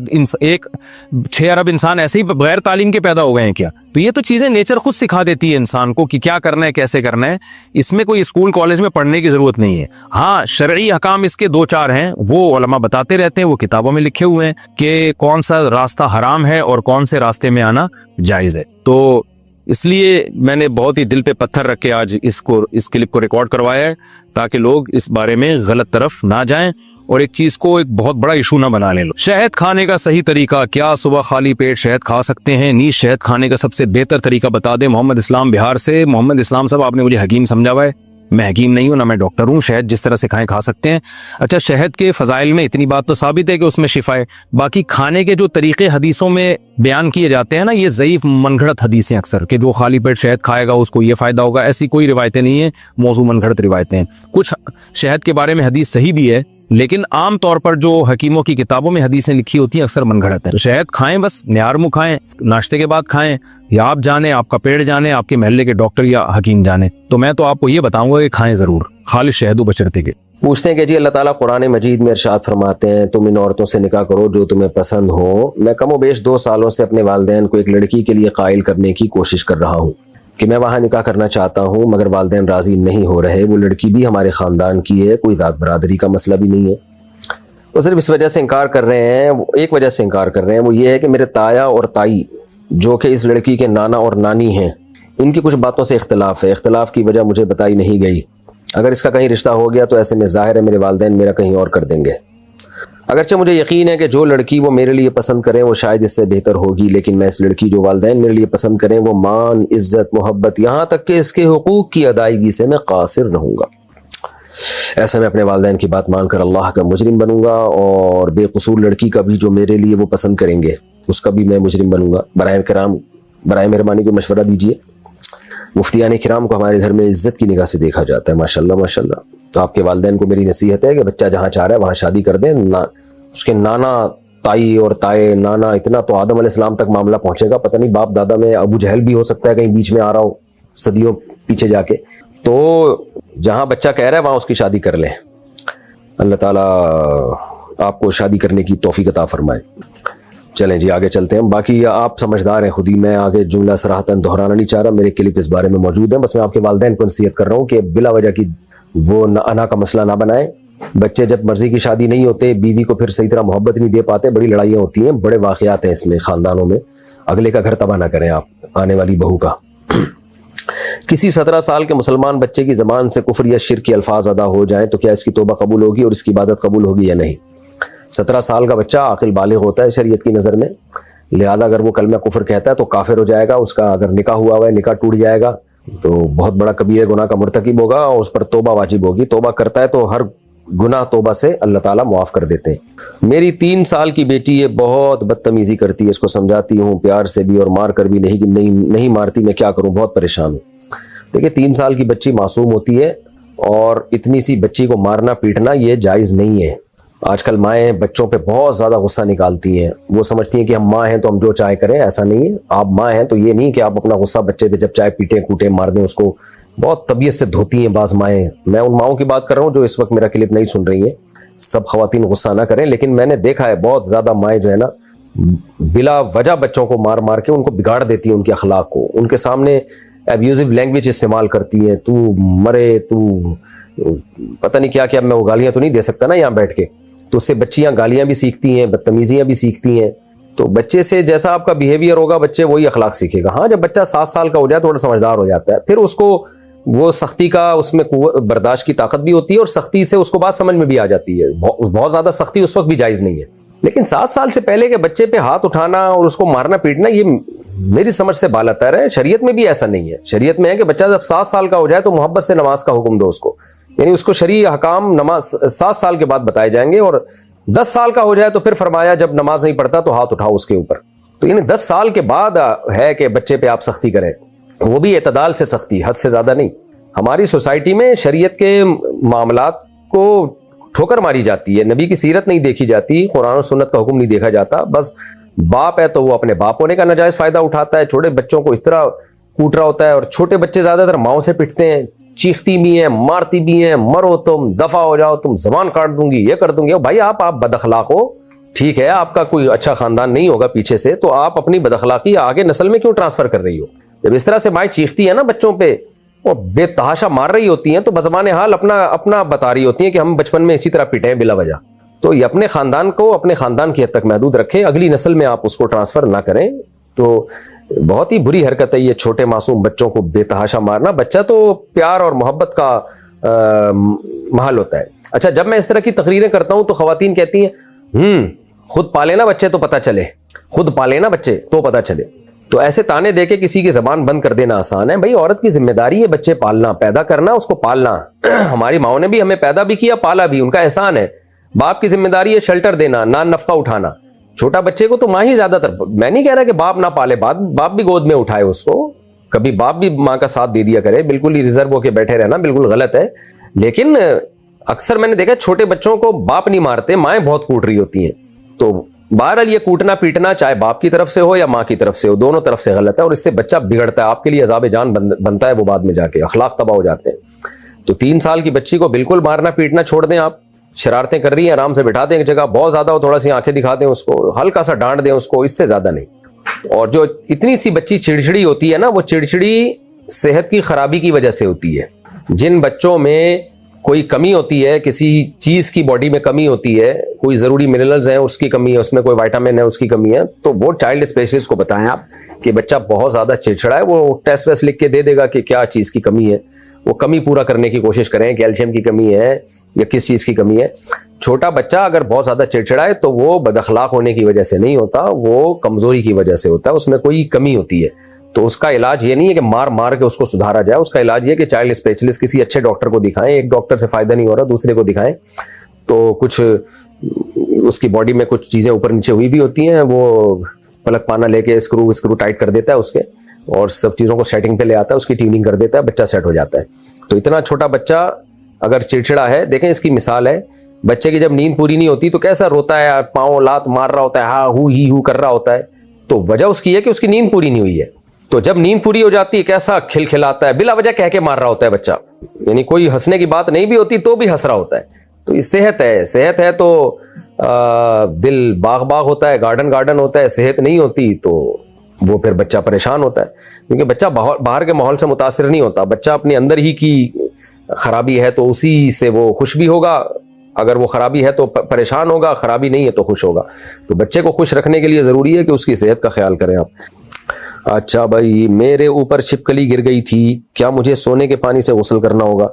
6 ارب انسان ایسے ہی بغیر تعلیم کے پیدا ہو گئے ہیں کیا؟ تو یہ تو چیزیں نیچر خود سکھا دیتی ہے انسان کو کہ کیا کرنا ہے, کیسے کرنا ہے. اس میں کوئی اسکول کالج میں پڑھنے کی ضرورت نہیں ہے. ہاں, شرعی احکام اس کے 2-4 ہیں, وہ علماء بتاتے رہتے ہیں, وہ کتابوں میں لکھے ہوئے ہیں کہ کون سا راستہ حرام ہے اور کون سے راستے میں آنا جائز ہے. تو اس لیے میں نے بہت ہی دل پہ پتھر رکھ کے آج اس کلپ کو ریکارڈ کروایا ہے تاکہ لوگ اس بارے میں غلط طرف نہ جائیں اور ایک چیز کو ایک بہت بڑا ایشو نہ بنا لیں. شہد کھانے کا صحیح طریقہ کیا؟ صبح خالی پیٹ شہد کھا سکتے ہیں؟ نیز شہد کھانے کا سب سے بہتر طریقہ بتا دیں. محمد اسلام بہار سے. محمد اسلام صاحب، آپ نے مجھے حکیم سمجھا ہوا ہے، میں حکیم نہیں ہوں، نہ میں ڈاکٹر ہوں. شہد جس طرح سے کھائیں کھا سکتے ہیں. اچھا، شہد کے فضائل میں اتنی بات تو ثابت ہے کہ اس میں شفا ہے. باقی کھانے کے جو طریقے حدیثوں میں بیان کیے جاتے ہیں نا، یہ ضعیف من گھڑت حدیثیں اکثر، کہ جو خالی پیٹ شہد کھائے گا اس کو یہ فائدہ ہوگا، ایسی کوئی روایتیں نہیں ہیں، موضوع من گھڑت روایتیں ہیں. کچھ شہد کے بارے میں حدیث صحیح بھی ہے، لیکن عام طور پر جو حکیموں کی کتابوں میں حدیثیں لکھی ہوتی ہیں اکثر من گھڑت ہے. تو شہد کھائیں، بس نیار منہ کھائیں، ناشتے کے بعد کھائیں، یا آپ جانیں، آپ کا پیٹ جانے، آپ کے محلے کے ڈاکٹر یا حکیم جانے. تو میں تو آپ کو یہ بتاؤں گا کہ کھائیں ضرور، خالص شہد و بچرتے کے.
پوچھتے ہیں کہ جی اللہ تعالیٰ قرآن مجید میں ارشاد فرماتے ہیں تم ان عورتوں سے نکاح کرو جو تمہیں پسند ہو. میں کم و بیش 2 سالوں سے اپنے والدین کو ایک لڑکی کے لیے قائل کرنے کی کوشش کر رہا ہوں کہ میں وہاں نکاح کرنا چاہتا ہوں، مگر والدین راضی نہیں ہو رہے. وہ لڑکی بھی ہمارے خاندان کی ہے، کوئی ذات برادری کا مسئلہ بھی نہیں ہے. وہ صرف اس وجہ سے انکار کر رہے ہیں، ایک وجہ سے انکار کر رہے ہیں، وہ یہ ہے کہ میرے تایا اور تائی جو کہ اس لڑکی کے نانا اور نانی ہیں، ان کی کچھ باتوں سے اختلاف ہے. اختلاف کی وجہ مجھے بتائی نہیں گئی. اگر اس کا کہیں رشتہ ہو گیا تو ایسے میں ظاہر ہے میرے والدین میرا کہیں اور کر دیں گے. اگرچہ مجھے یقین ہے کہ جو لڑکی وہ میرے لیے پسند کریں وہ شاید اس سے بہتر ہوگی، لیکن میں اس لڑکی جو والدین میرے لیے پسند کریں وہ مان، عزت، محبت، یہاں تک کہ اس کے حقوق کی ادائیگی سے میں قاصر رہوں گا. ایسے میں اپنے والدین کی بات مان کر اللہ کا مجرم بنوں گا، اور بے قصور لڑکی کا بھی جو میرے لیے وہ پسند کریں گے اس کا بھی میں مجرم بنوں گا. برائے مہربانی کو مشورہ دیجیے. مفتیان کرام کو ہمارے گھر میں عزت کی نگاہ سے دیکھا جاتا ہے، ماشاءاللہ ماشاءاللہ. تو آپ کے والدین کو میری نصیحت ہے کہ بچہ جہاں چاہ رہا ہے وہاں شادی کر دیں. اس کے نانا، تائی اور تائے، نانا، اتنا تو آدم علیہ السلام تک معاملہ پہنچے گا. پتہ نہیں باپ دادا میں ابو جہل بھی ہو سکتا ہے کہیں بیچ میں آ رہا ہو صدیوں پیچھے جا کے. تو جہاں بچہ کہہ رہا ہے وہاں اس کی شادی کر لیں. اللہ تعالیٰ آپ کو شادی کرنے کی توفیق عطا فرمائے. چلیں جی آگے چلتے ہیں. باقی آپ سمجھدار ہیں خود ہی، میں آگے جملہ صراحتاً دہرانا نہیں چاہ رہا، میرے کلپ اس بارے میں موجود ہیں. بس میں آپ کے والدین کو نصیحت کر رہا ہوں کہ بلا وجہ کی وہ انا کا مسئلہ نہ بنائیں. بچے جب مرضی کی شادی نہیں ہوتے، بیوی کو پھر صحیح طرح محبت نہیں دے پاتے، بڑی لڑائیاں ہوتی ہیں، بڑے واقعات ہیں اس میں خاندانوں میں. اگلے کا گھر تباہ نہ کریں آپ، آنے والی بہو کا. کسی 17 سال کے مسلمان بچے کی زبان سے کفر یا شرک کے الفاظ ادا ہو جائیں تو کیا اس کی توبہ قبول ہوگی اور اس کی عبادت قبول ہوگی یا نہیں؟ 17 سال کا بچہ عاقل بالغ ہوتا ہے شریعت کی نظر میں، لہذا اگر وہ کلمہ کفر کہتا ہے تو کافر ہو جائے گا. اس کا اگر نکاح ہوا ہے نکاح ٹوٹ جائے گا، تو بہت بڑا کبیرہ گناہ کا مرتکب ہوگا اور اس پر توبہ واجب ہوگی. توبہ کرتا ہے تو ہر گناہ توبہ سے اللہ تعالیٰ معاف کر دیتے ہیں. میری 3 سال کی بیٹی ہے، بہت بدتمیزی کرتی ہے، اس کو سمجھاتی ہوں پیار سے بھی اور مار کر بھی نہیں مارتی. میں کیا کروں؟ بہت پریشان ہوں. دیکھیں 3 سال کی بچی معصوم ہوتی ہے اور اتنی سی بچی کو مارنا پیٹنا یہ جائز نہیں ہے. آج کل مائیں بچوں پہ بہت زیادہ غصہ نکالتی ہیں. وہ سمجھتی ہیں کہ ہم ماں ہیں تو ہم جو چاہے کریں. ایسا نہیں ہے. آپ ماں ہیں تو یہ نہیں کہ آپ اپنا غصہ بچے پہ جب چاہے پیٹیں کوٹیں مار دیں اس کو. بہت طبیعت سے دھوتی ہیں بعض مائیں. میں ان ماؤں کی بات کر رہا ہوں جو اس وقت میرا کلپ نہیں سن رہی ہیں. سب خواتین غصہ نہ کریں، لیکن میں نے دیکھا ہے بہت زیادہ مائیں جو ہے نا بلا وجہ بچوں کو مار مار کے ان کو بگاڑ دیتی ہیں، ان کے اخلاق کو. ان کے سامنے ابیوزو لینگویج استعمال کرتی ہیں، تو مرے، تو پتہ نہیں کیا کیا. میں وہ گالیاں تو نہیں دے سکتا نا یہاں بیٹھ کے. تو اس سے بچیاں گالیاں بھی سیکھتی ہیں، بدتمیزیاں بھی سیکھتی ہیں. تو بچے سے جیسا آپ کا بیہیویئر ہوگا بچے وہی اخلاق سیکھے گا. ہاں جب بچہ 7 سال کا ہو جائے تھوڑا سمجھدار ہو جاتا ہے، پھر اس کو وہ سختی کا اس میں برداشت کی طاقت بھی ہوتی ہے اور سختی سے اس کو بات سمجھ میں بھی آ جاتی ہے. بہت زیادہ سختی اس وقت بھی جائز نہیں ہے، لیکن 7 سال سے پہلے کے بچے پہ ہاتھ اٹھانا اور اس کو مارنا پیٹنا یہ میری سمجھ سے بالاتر ہے. شریعت میں بھی ایسا نہیں ہے. شریعت میں ہے کہ بچہ جب 7 سال کا ہو جائے تو محبت سے نماز کا حکم دو اس کو. یعنی اس کو شرعی احکام نماز 7 سال کے بعد بتائے جائیں گے، اور 10 سال کا ہو جائے تو پھر فرمایا جب نماز نہیں پڑھتا تو ہاتھ اٹھاؤ اس کے اوپر. تو یعنی 10 سال کے بعد ہے کہ بچے پہ آپ سختی کریں، وہ بھی اعتدال سے سختی، حد سے زیادہ نہیں. ہماری سوسائٹی میں شریعت کے معاملات کو ٹھوکر ماری جاتی ہے. نبی کی سیرت نہیں دیکھی جاتی، قرآن و سنت کا حکم نہیں دیکھا جاتا. بس باپ ہے تو وہ اپنے باپ ہونے کا ناجائز فائدہ اٹھاتا ہے، چھوٹے بچوں کو اس طرح کوٹ رہا ہوتا ہے. اور چھوٹے بچے زیادہ تر ماؤں سے پٹتے ہیں، چیختی بھی ہیں، مارتی بھی ہیں، مرو تم، دفع ہو جاؤ تم، زبان کاٹ دوں گی، یہ کر دوں گی. بھائی آپ بد اخلاق ہو، ٹھیک ہے آپ کا کوئی اچھا خاندان نہیں ہوگا پیچھے سے، تو آپ اپنی بد اخلاقی آگے نسل میں کیوں ٹرانسفر کر رہی ہو؟ جب اس طرح سے مائیں چیختی ہے نا بچوں پہ اور بے تحاشا مار رہی ہوتی ہیں تو بزبان حال اپنا بتا رہی ہوتی ہیں کہ ہم بچپن میں اسی طرح پیٹے ہیں بلا وجہ. تو یہ اپنے خاندان کو اپنے خاندان کی حد تک محدود رکھیں، اگلی نسل میں آپ اس کو ٹرانسفر نہ کریں. تو بہت ہی بری حرکت ہے یہ چھوٹے معصوم بچوں کو بے تحاشا مارنا. بچہ تو پیار اور محبت کا محل ہوتا ہے. اچھا جب میں اس طرح کی تقریریں کرتا ہوں تو خواتین کہتی ہیں خود پالے نا بچے تو پتہ چلے, خود پالے نا بچے تو پتہ چلے. تو ایسے تانے دے کے کسی کی زبان بند کر دینا آسان ہے. بھائی عورت کی ذمہ داری ہے بچے پالنا, پیدا کرنا, اس کو پالنا. ہماری ماؤں نے بھی ہمیں پیدا بھی کیا, پالا بھی, ان کا احسان ہے. باپ کی ذمہ داری ہے شیلٹر دینا, نان نفقہ اٹھانا. چھوٹا بچے کو تو ماں ہی زیادہ تر, میں نہیں کہہ رہا کہ باپ نہ پالے, باپ بھی گود میں اٹھائے اس کو, کبھی باپ بھی ماں کا ساتھ دے دیا کرے. بالکل ہی ریزرو ہو کے بیٹھے رہنا بالکل غلط ہے. لیکن اکثر میں نے دیکھا چھوٹے بچوں کو باپ نہیں مارتے, مائیں بہت کوٹ رہی ہوتی ہیں. تو بہرحال یہ کوٹنا پیٹنا چاہے باپ کی طرف سے ہو یا ماں کی طرف سے ہو, دونوں طرف سے غلط ہے, اور اس سے بچہ بگڑتا ہے, آپ کے لیے عذاب جان بنتا ہے وہ بعد میں جا کے, اخلاق تباہ ہو جاتے ہیں. تو 3 سال کی بچی کو بالکل مارنا پیٹنا چھوڑ دیں. آپ شرارتیں کر رہی ہیں, آرام سے بٹھا دیں ایک جگہ, بہت زیادہ ہو تھوڑا سی آنکھیں دکھا دیں اس کو, ہلکا سا ڈانٹ دیں اس کو, اس سے زیادہ نہیں. اور جو اتنی سی بچی چڑچڑی ہوتی ہے نا, وہ چڑچڑی صحت کی خرابی کی وجہ سے ہوتی ہے. جن بچوں میں کوئی کمی ہوتی ہے, کسی چیز کی باڈی میں کمی ہوتی ہے, کوئی ضروری منرلز ہیں اس کی کمی ہے, اس میں کوئی وائٹامن ہے اس کی کمی ہے, تو وہ چائلڈ اسپیشلسٹ کو بتائیں آپ کہ بچہ بہت زیادہ چڑچڑا ہے. وہ ٹیسٹ ویسٹ لکھ کے دے دے گا کہ کیا چیز کی کمی ہے, وہ کمی پورا کرنے کی کوشش کریں, کیلشیم کی کمی ہے یا کس چیز کی کمی ہے. چھوٹا بچہ اگر بہت زیادہ چڑچڑا ہے تو وہ بد اخلاق ہونے کی وجہ سے نہیں ہوتا, وہ کمزوری کی وجہ سے ہوتا ہے, اس میں کوئی کمی ہوتی ہے. تو اس کا علاج یہ نہیں ہے کہ مار کے اس کو سدھارا جائے, اس کا علاج یہ کہ چائلڈ اسپیشلسٹ کسی اچھے ڈاکٹر کو دکھائیں. ایک ڈاکٹر سے فائدہ نہیں ہو رہا, دوسرے کو دکھائیں. تو کچھ اس کی باڈی میں کچھ چیزیں اوپر نیچے ہوئی بھی ہوتی ہیں, وہ پلک پانا لے کے اسکرو ٹائٹ کر دیتا ہے اس کے, اور سب چیزوں کو سیٹنگ پہ لے آتا ہے, اس کی ٹیوننگ کر دیتا ہے, بچہ سیٹ ہو جاتا ہے. تو اتنا چھوٹا بچہ اگر چڑچڑا ہے, دیکھیں اس کی مثال ہے, بچے کی جب نیند پوری نہیں ہوتی تو کیسا روتا ہے, پاؤں لات مار رہا ہوتا ہے, ہاں ہو کر رہا ہوتا ہے. تو وجہ اس کی ہے کہ اس کی نیند پوری نہیں ہوئی ہے. تو جب نیند پوری ہو جاتی ہے کیسا کھلکھلاتا ہے, بلا وجہ کہہ کے مار رہا ہوتا ہے بچہ, یعنی کوئی ہنسنے کی بات نہیں بھی ہوتی تو بھی ہنس رہا ہوتا ہے. تو یہ صحت ہے تو دل باغ ہوتا ہے, گارڈن ہوتا ہے. صحت نہیں ہوتی تو وہ پھر بچہ پریشان ہوتا ہے, کیونکہ بچہ باہر کے ماحول سے متاثر نہیں ہوتا. بچہ اپنے اندر ہی کی خرابی ہے تو اسی سے وہ خوش بھی ہوگا, اگر وہ خرابی ہے تو پریشان ہوگا, خرابی نہیں ہے تو خوش ہوگا. تو بچے کو خوش رکھنے کے لیے ضروری ہے کہ اس کی صحت کا خیال کریں آپ. اچھا بھائی, میرے اوپر چھپکلی گر گئی تھی, کیا مجھے سونے کے پانی سے غسل کرنا ہوگا؟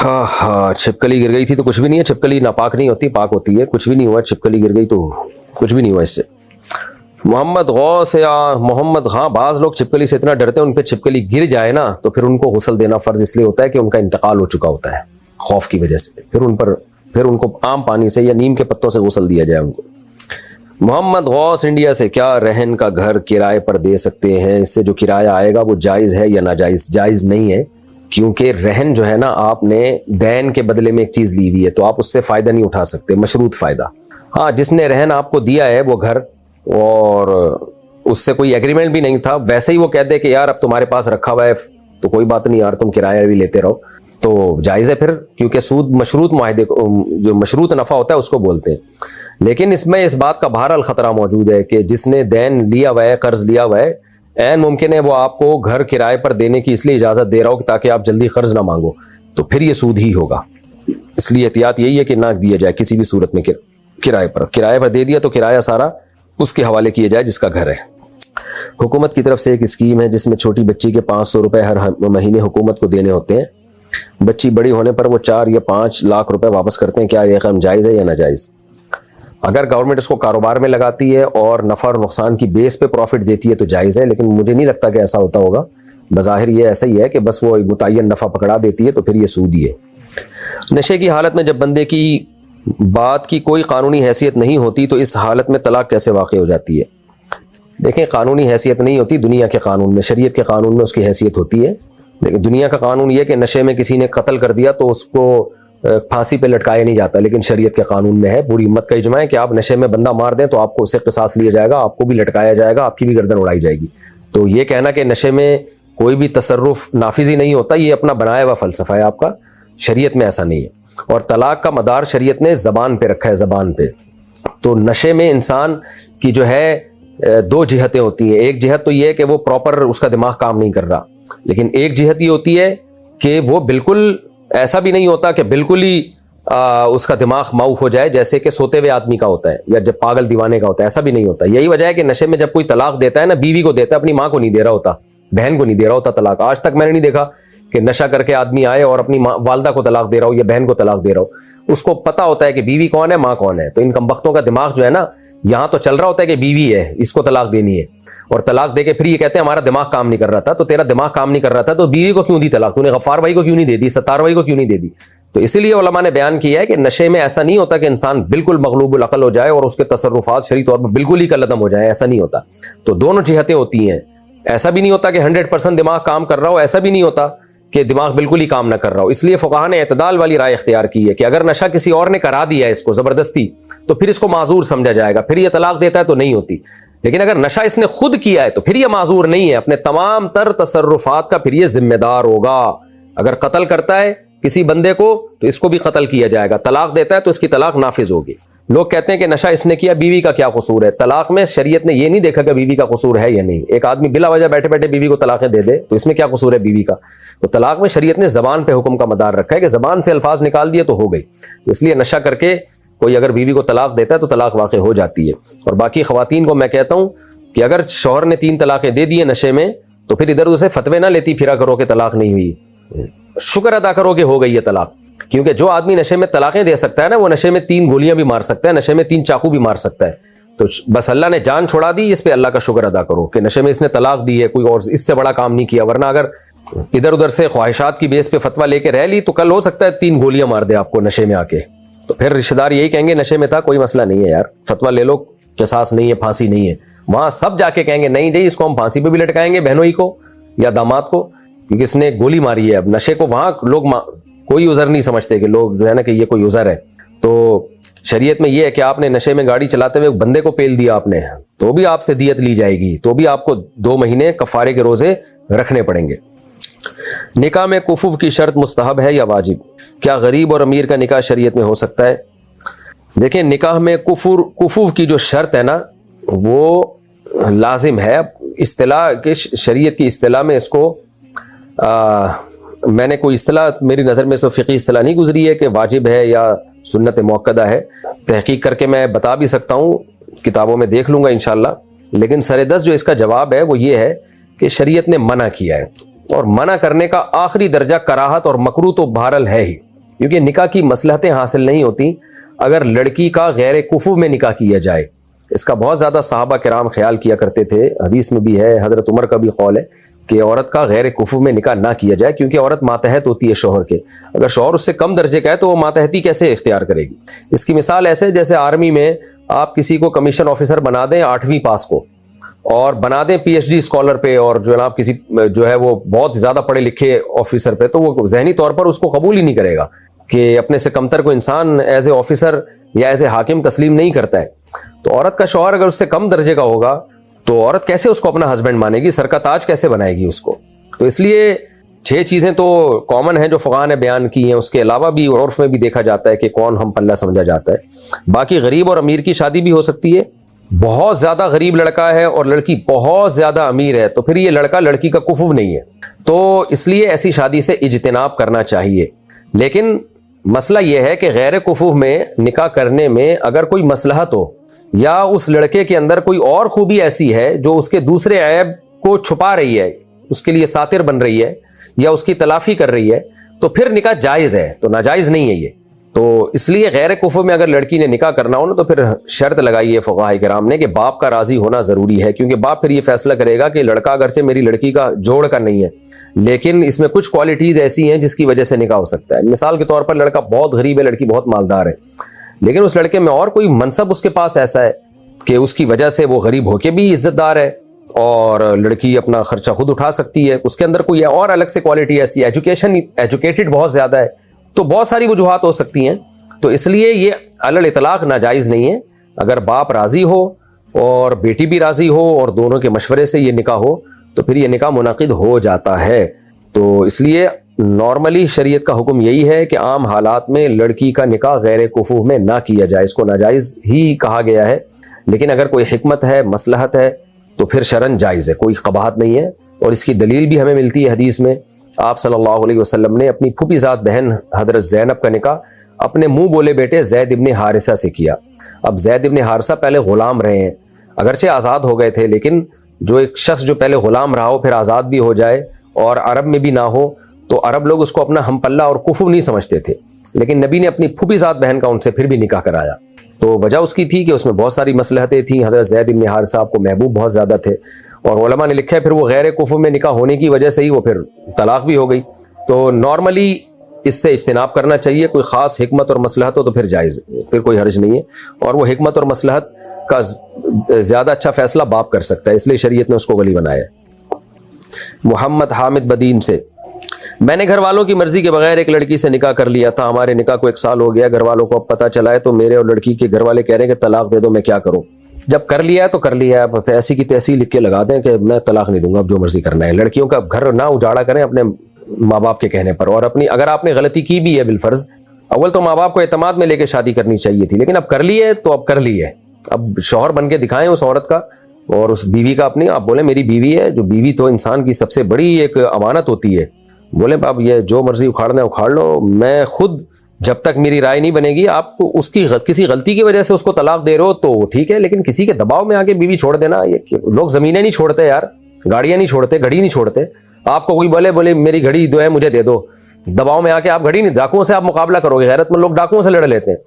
ہاں چھپکلی گر گئی تھی تو کچھ بھی نہیں ہے, چھپکلی ناپاک نہیں ہوتی, پاک ہوتی ہے, کچھ بھی نہیں ہوا. چھپکلی گر گئی تو کچھ بھی نہیں ہوا اس سے. محمد غوث یا محمد خان, بعض لوگ چھپکلی سے اتنا ڈرتے ہیں ان پہ چھپکلی گر جائے نا تو پھر ان کو غسل دینا فرض اس لیے ہوتا ہے کہ ان کا انتقال ہو چکا ہوتا ہے خوف کی وجہ سے, پھر ان کو عام پانی سے یا نیم کے پتوں سے غسل دیا جائے ان کو. محمد غوث انڈیا سے, کیا رہن کا گھر کرائے پر دے سکتے ہیں؟ اس سے جو کرایہ آئے گا وہ جائز ہے یا ناجائز؟ جائز نہیں ہے, کیونکہ رہن جو ہے نا, آپ نے دین کے بدلے میں ایک چیز لی ہوئی ہے تو آپ اس سے فائدہ نہیں اٹھا سکتے, مشروط فائدہ. ہاں جس نے رہن آپ کو دیا ہے وہ گھر, اور اس سے کوئی ایگریمنٹ بھی نہیں تھا, ویسے ہی وہ کہہ دے کہ یار اب تمہارے پاس رکھا ہوا ہے تو کوئی بات نہیں یار, تم کرایہ بھی لیتے رہو, تو جائز ہے پھر, کیونکہ سود مشروط معاہدے کو, جو مشروط نفع ہوتا ہے اس کو بولتے ہیں. لیکن اس میں اس بات کا بہرحال خطرہ موجود ہے کہ جس نے دین لیا ہوا ہے, قرض لیا ہوا ہے, عین ممکن ہے وہ آپ کو گھر کرائے پر دینے کی اس لیے اجازت دے رہا ہو کہ تاکہ آپ جلدی قرض نہ مانگو, تو پھر یہ سود ہی ہوگا. اس لیے احتیاط یہی ہے کہ نہ دیا جائے کسی بھی صورت میں کرائے پر دے دیا تو کرایہ سارا اس کے حوالے کیا جائے جس کا گھر ہے. حکومت کی طرف سے ایک اسکیم ہے جس میں چھوٹی بچی کے 500 روپے ہر مہینے حکومت کو دینے ہوتے ہیں. بچی بڑی ہونے پر وہ 4 یا 5 لاکھ روپے واپس کرتے ہیں, کیا یہ رقم جائز ہے یا ناجائز؟ اگر گورنمنٹ اس کو کاروبار میں لگاتی ہے اور نفع اور نقصان کی بیس پہ پروفٹ دیتی ہے تو جائز ہے, لیکن مجھے نہیں لگتا کہ ایسا ہوتا ہوگا. بظاہر یہ ایسا ہی ہے کہ بس وہ متعین نفع پکڑا دیتی ہے تو پھر یہ سود ہی ہے. نشے کی حالت میں جب بندے کی بات کی کوئی قانونی حیثیت نہیں ہوتی تو اس حالت میں طلاق کیسے واقع ہو جاتی ہے؟ دیکھیں, قانونی حیثیت نہیں ہوتی, دنیا کے قانون میں, شریعت کے قانون میں اس کی حیثیت ہوتی ہے. لیکن دنیا کا قانون یہ کہ نشے میں کسی نے قتل کر دیا تو اس کو پھانسی پہ لٹکایا نہیں جاتا, لیکن شریعت کے قانون میں ہے, پوری امت کا اجماع ہے کہ آپ نشے میں بندہ مار دیں تو آپ کو اسے قصاص لیا جائے گا, آپ کو بھی لٹکایا جائے گا, آپ کی بھی گردن اڑائی جائے گی. تو یہ کہنا کہ نشے میں کوئی بھی تصرف نافذ ہی نہیں ہوتا, یہ اپنا بنایا ہوا فلسفہ ہے آپ کا, شریعت میں ایسا نہیں ہے. اور طلاق کا مدار شریعت نے زبان پہ رکھا ہے, زبان پہ. تو نشے میں انسان کی جو ہے 2 جہتیں ہوتی ہیں. ایک جہت تو یہ ہے کہ وہ پراپر اس کا دماغ کام نہیں کر رہا, لیکن ایک جہت یہ ہوتی ہے کہ وہ بالکل ایسا بھی نہیں ہوتا کہ بالکل ہی اس کا دماغ معاف ہو جائے جیسے کہ سوتے ہوئے آدمی کا ہوتا ہے یا جب پاگل دیوانے کا ہوتا ہے. ایسا بھی نہیں ہوتا. یہی وجہ ہے کہ نشے میں جب کوئی طلاق دیتا ہے نا, بیوی کو دیتا ہے, اپنی ماں کو نہیں دے رہا ہوتا, بہن کو نہیں دے رہا ہوتا طلاق. آج تک میں نے نہیں دیکھا کہ نشہ کر کے آدمی آئے اور اپنی والدہ کو طلاق دے رہا ہو یا بہن کو طلاق دے رہا ہو. اس کو پتا ہوتا ہے کہ بیوی کون ہے, ماں کون ہے. تو ان کمبختوں کا دماغ جو ہے نا, یہاں تو چل رہا ہوتا ہے کہ بیوی ہے, اس کو طلاق دینی ہے, اور طلاق دے کے پھر یہ کہتے ہیں ہمارا دماغ کام نہیں کر رہا تھا. تو تیرا دماغ کام نہیں کر رہا تھا تو بیوی کو کیوں دی طلاق؟ تو نے غفار بھائی کو کیوں نہیں دے دی, ستار بھائی کو کیوں نہیں دے دی؟ تو اسی لیے علماء نے بیان کیا ہے کہ نشے میں ایسا نہیں ہوتا کہ انسان بالکل مغلوب العقل ہو جائے اور اس کے تصرفات شرعی طور پر بالکل ہی کالعدم ہو جائیں. ایسا نہیں ہوتا. تو دونوں جہتیں ہوتی ہیں. ایسا بھی نہیں ہوتا کہ 100% دماغ کام کر رہا ہو, ایسا بھی نہیں ہوتا کہ دماغ بالکل ہی کام نہ کر رہا ہو. اس لیے فقہاء نے اعتدال والی رائے اختیار کی ہے کہ اگر نشہ کسی اور نے کرا دیا ہے اس کو زبردستی, تو پھر اس کو معذور سمجھا جائے گا, پھر یہ طلاق دیتا ہے تو نہیں ہوتی. لیکن اگر نشہ اس نے خود کیا ہے تو پھر یہ معذور نہیں ہے, اپنے تمام تر تصرفات کا پھر یہ ذمہ دار ہوگا. اگر قتل کرتا ہے کسی بندے کو تو اس کو بھی قتل کیا جائے گا, طلاق دیتا ہے تو اس کی طلاق نافذ ہوگی. لوگ کہتے ہیں کہ نشہ اس نے کیا, بیوی کا کیا قصور ہے؟ طلاق میں شریعت نے یہ نہیں دیکھا کہ بیوی کا قصور ہے یا نہیں. ایک آدمی بلا وجہ بیٹھے بیٹھے بیوی کو طلاقیں دے دے تو اس میں کیا قصور ہے بیوی کا؟ تو طلاق میں شریعت نے زبان پہ حکم کا مدار رکھا ہے کہ زبان سے الفاظ نکال دیے تو ہو گئی. اس لیے نشہ کر کے کوئی اگر بیوی کو طلاق دیتا ہے تو طلاق واقع ہو جاتی ہے. اور باقی خواتین کو میں کہتا ہوں کہ اگر شوہر نے 3 طلاقیں دے دی نشے میں تو پھر ادھر ادھر سے فتوے نہ لیتی پھرا کرو کہ طلاق نہیں ہوئی, شکر ادا کرو کہ ہو گئی ہے طلاق. کیونکہ جو آدمی نشے میں طلاقیں دے سکتا ہے نا, وہ نشے میں 3 گولیاں بھی مار سکتا ہے, نشے میں 3 چاقو بھی مار سکتا ہے. تو بس اللہ نے جان چھوڑا دی, اس پہ اللہ کا شکر ادا کرو کہ نشے میں اس نے طلاق دی ہے, کوئی اور اس سے بڑا کام نہیں کیا. ورنہ اگر ادھر ادھر سے خواہشات کی بیس پہ فتویٰ لے کے رہ لی تو کل ہو سکتا ہے 3 گولیاں مار دے آپ کو نشے میں آ کے. تو پھر رشتہ دار یہی کہیں گے نشے میں تھا, کوئی مسئلہ نہیں ہے یار, فتویٰ لے لو, قصاص نہیں ہے, پھانسی نہیں ہے. وہاں سب جا کے کہیں گے نہیں جی اس کو ہم پھانسی پہ بھی لٹکائیں گے, بہنوئی کو یا داماد کو, کیونکہ اس نے گولی ماری ہے. اب نشے کو وہاں لوگ کوئی عذر نہیں سمجھتے کہ لوگ جو ہے نا کہ یہ کوئی عذر ہے. تو شریعت میں یہ ہے کہ آپ نے نشے میں گاڑی چلاتے ہوئے بندے کو پیل دیا آپ نے, تو بھی آپ سے دیت لی جائے گی, تو بھی آپ کو 2 مہینے کفارے کے روزے رکھنے پڑیں گے. نکاح میں کفو کی شرط مستحب ہے یا واجب؟ کیا غریب اور امیر کا نکاح شریعت میں ہو سکتا ہے؟ دیکھیں نکاح میں کفو کی جو شرط ہے نا وہ لازم ہے. اصطلاح کے شریعت کی اصطلاح میں اس کو میں نے کوئی اصطلاح میری نظر میں فقہی اصطلاح نہیں گزری ہے کہ واجب ہے یا سنت موقدہ ہے. تحقیق کر کے میں بتا بھی سکتا ہوں, کتابوں میں دیکھ لوں گا انشاءاللہ. لیکن سر دست جو اس کا جواب ہے وہ یہ ہے کہ شریعت نے منع کیا ہے, اور منع کرنے کا آخری درجہ کراہت اور مکروہ تو بہرحال ہے ہی, کیونکہ نکاح کی مصلحتیں حاصل نہیں ہوتی اگر لڑکی کا غیر کفو میں نکاح کیا جائے. اس کا بہت زیادہ صحابہ کرام خیال کیا کرتے تھے, حدیث میں بھی ہے, حضرت عمر کا بھی قول ہے کہ عورت کا غیر کفو میں نکاح نہ کیا جائے, کیونکہ عورت ماتحت ہوتی ہے شوہر کے. اگر شوہر اس سے کم درجے کا ہے تو وہ ماتحتی کیسے اختیار کرے گی؟ اس کی مثال ایسے جیسے آرمی میں آپ کسی کو کمیشن آفیسر بنا دیں 8ویں پاس کو, اور بنا دیں PhD اسکالر پہ, اور جو ہے کسی جو ہے وہ بہت زیادہ پڑھے لکھے آفیسر پہ, تو وہ ذہنی طور پر اس کو قبول ہی نہیں کرے گا کہ اپنے سے کمتر کو انسان ایز اے آفیسر یا ایز اے حاکم تسلیم نہیں کرتا ہے. تو عورت کا شوہر اگر اس سے کم درجے کا ہوگا تو عورت کیسے اس کو اپنا ہسبینڈ مانے گی, سر کا تاج کیسے بنائے گی اس کو؟ تو اس لیے 6 چیزیں تو کامن ہیں جو فقہاء نے بیان کی ہیں, اس کے علاوہ بھی عرف میں بھی دیکھا جاتا ہے کہ کون ہم پلہ سمجھا جاتا ہے. باقی غریب اور امیر کی شادی بھی ہو سکتی ہے. بہت زیادہ غریب لڑکا ہے اور لڑکی بہت زیادہ امیر ہے تو پھر یہ لڑکا لڑکی کا کفو نہیں ہے, تو اس لیے ایسی شادی سے اجتناب کرنا چاہیے. لیکن مسئلہ یہ ہے کہ غیر کفو میں نکاح کرنے میں اگر کوئی مصلحت ہو یا اس لڑکے کے اندر کوئی اور خوبی ایسی ہے جو اس کے دوسرے عیب کو چھپا رہی ہے, اس کے لیے ساتر بن رہی ہے یا اس کی تلافی کر رہی ہے, تو پھر نکاح جائز ہے, تو ناجائز نہیں ہے یہ. تو اس لیے غیر کفو میں اگر لڑکی نے نکاح کرنا ہو نا تو پھر شرط لگائی ہے فقہاء کرام نے کہ باپ کا راضی ہونا ضروری ہے, کیونکہ باپ پھر یہ فیصلہ کرے گا کہ لڑکا اگرچہ میری لڑکی کا جوڑ کا نہیں ہے لیکن اس میں کچھ کوالٹیز ایسی ہیں جس کی وجہ سے نکاح ہو سکتا ہے. مثال کے طور پر لڑکا بہت غریب ہے, لڑکی بہت مالدار ہے, لیکن اس لڑکے میں اور کوئی منصب اس کے پاس ایسا ہے کہ اس کی وجہ سے وہ غریب ہو کے بھی عزت دار ہے اور لڑکی اپنا خرچہ خود اٹھا سکتی ہے, اس کے اندر کوئی اور الگ سے کوالٹی ایسی, ایجوکیٹڈ بہت زیادہ ہے, تو بہت ساری وجوہات ہو سکتی ہیں. تو اس لیے یہ علی الاطلاق ناجائز نہیں ہے. اگر باپ راضی ہو اور بیٹی بھی راضی ہو اور دونوں کے مشورے سے یہ نکاح ہو تو پھر یہ نکاح منعقد ہو جاتا ہے. تو اس لیے نارملی شریعت کا حکم یہی ہے کہ عام حالات میں لڑکی کا نکاح غیر کفو میں نہ کیا جائے, اس کو ناجائز ہی کہا گیا ہے. لیکن اگر کوئی حکمت ہے, مصلحت ہے تو پھر شرعاً جائز ہے, کوئی قباحت نہیں ہے. اور اس کی دلیل بھی ہمیں ملتی ہے حدیث میں. آپ صلی اللہ علیہ وسلم نے اپنی پھوپھی ذات بہن حضرت زینب کا نکاح اپنے منہ بولے بیٹے زید ابن حارثہ سے کیا. اب زید ابن حارثہ پہلے غلام رہے ہیں, اگرچہ آزاد ہو گئے تھے, لیکن جو ایک شخص جو پہلے غلام رہا ہو پھر آزاد بھی ہو جائے اور عرب میں بھی نہ ہو تو عرب لوگ اس کو اپنا ہم پلہ اور کفو نہیں سمجھتے تھے. لیکن نبی نے اپنی پھوپھی ذات بہن کا ان سے پھر بھی نکاح کرایا. تو وجہ اس کی تھی کہ اس میں بہت ساری مصلحتیں تھیں. حضرت زید ابن حارثہ آپ کو محبوب بہت زیادہ تھے, اور علماء نے لکھا ہے پھر وہ غیر کفو میں نکاح ہونے کی وجہ سے ہی وہ پھر طلاق بھی ہو گئی. تو نارملی اس سے اجتناب کرنا چاہیے. کوئی خاص حکمت اور مصلحت ہو تو پھر جائز, پھر کوئی حرج نہیں ہے. اور وہ حکمت اور مصلحت کا زیادہ اچھا فیصلہ باپ کر سکتا ہے, اس لیے شریعت نے اس کو ولی بنایا. محمد حامد بدین سے, میں نے گھر والوں کی مرضی کے بغیر ایک لڑکی سے نکاح کر لیا تھا. ہمارے نکاح کو 1 سال ہو گیا. گھر والوں کو اب پتہ چلا ہے تو میرے اور لڑکی کے گھر والے کہہ رہے ہیں کہ طلاق دے دو. میں کیا کروں؟ جب کر لیا ہے تو کر لیا ہے, اب ایسی کی تیسی لکھ کے لگا دیں کہ میں طلاق نہیں دوں گا, اب جو مرضی کرنا ہے. لڑکیوں کا گھر نہ اجاڑا کریں اپنے ماں باپ کے کہنے پر. اور اپنی اگر آپ نے غلطی کی بھی ہے بالفرض, اول تو ماں باپ کو اعتماد میں لے کے شادی کرنی چاہیے تھی, لیکن اب کر لی ہے تو اب کر لی ہے. اب شوہر بن کے دکھائیں اس عورت کا اور اس بیوی کا اپنی. آپ بولیں میری بیوی ہے, جو بیوی تو انسان کی سب سے بڑی ایک امانت ہوتی ہے. بولیں اب یہ جو مرضی اکھاڑنا ہے اکھاڑ لو, میں خود جب تک میری رائے نہیں بنے گی. آپ کو اس کی کسی غلطی کی وجہ سے اس کو طلاق دے رہے ہو تو ٹھیک ہے, لیکن کسی کے دباؤ میں آ کے بیوی چھوڑ دینا. یہ لوگ زمینیں نہیں چھوڑتے یار, گاڑیاں نہیں چھوڑتے, گھڑی نہیں چھوڑتے. آپ کو کوئی بولے میری گھڑی جو ہے مجھے دے دو, دباؤ میں آ کے آپ گھڑی نہیں, ڈاکوؤں سے آپ مقابلہ کرو گے. غیرت مند لوگ ڈاکوؤں سے لڑ لیتے ہیں,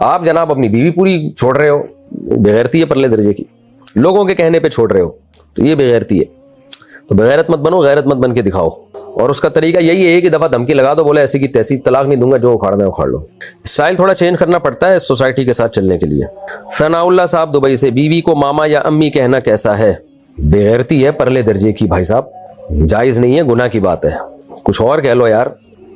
آپ جناب اپنی بیوی پوری چھوڑ رہے ہو. بغیرتی ہے پرلے درجے کی, لوگوں کے کہنے پہ چھوڑ رہے ہو, تو یہ بغیرتی ہے. تو بغیرت مت بنو, غیرت مت بن کے دکھاؤ. اور اس کا طریقہ یہی ہے کہ دفعہ دھمکی لگا دو, بولے ایسی کی تیسی, طلاق نہیں دوں گا, جو اکھاڑنا ہے اکھاڑ لو. اسٹائل تھوڑا چینج کرنا پڑتا ہے سوسائٹی کے ساتھ چلنے کے لیے. ثناء اللہ صاحب دبئی سے, بیوی کو ماما یا امی کہنا کیسا ہے؟ بغیرتی ہے پرلے درجے کی بھائی صاحب, جائز نہیں ہے, گناہ کی بات ہے. کچھ اور کہہ لو یار.